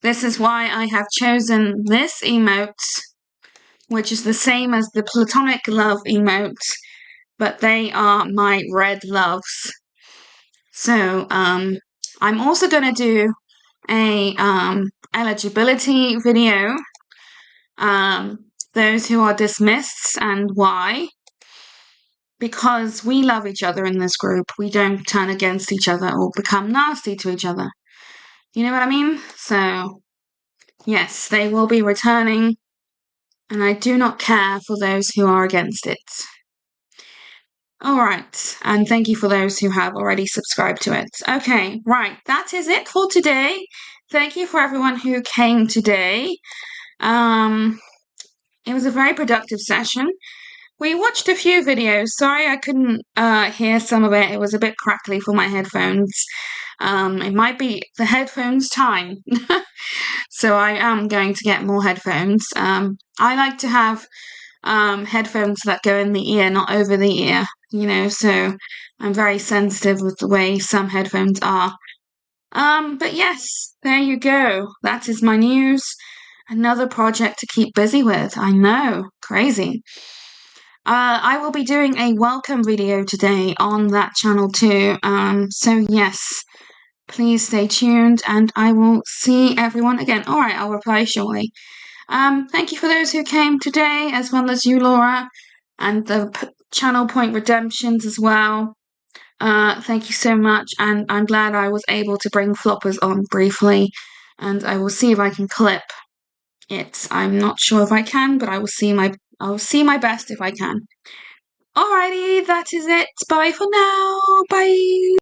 This is why I have chosen this emote, which is the same as the platonic love emote, but they are my red loves. So, I'm also going to do a eligibility video. Those who are dismissed and why. Because we love each other in this group. We don't turn against each other or become nasty to each other. You know what I mean? So, yes, they will be returning. And I do not care for those who are against it. Alright, and thank you for those who have already subscribed to it. Okay, right, that is it for today. Thank you for everyone who came today. It was a very productive session. We watched a few videos. Sorry I couldn't hear some of it. It was a bit crackly for my headphones. It might be the headphones time. So I am going to get more headphones. I like to have headphones that go in the ear, not over the ear, you know, so I'm very sensitive with the way some headphones are. But yes, there you go. That is my news. Another project to keep busy with. I know, crazy. I will be doing a welcome video today on that channel too. So yes, please stay tuned and I will see everyone again. Alright, I'll reply shortly. Thank you for those who came today, as well as you, Laura, and the Channel Point Redemptions as well. Thank you so much, and I'm glad I was able to bring Floppers on briefly, and I will see if I can clip it. I'm not sure if I can, but I will see my best if I can. Alrighty, that is it. Bye for now. Bye.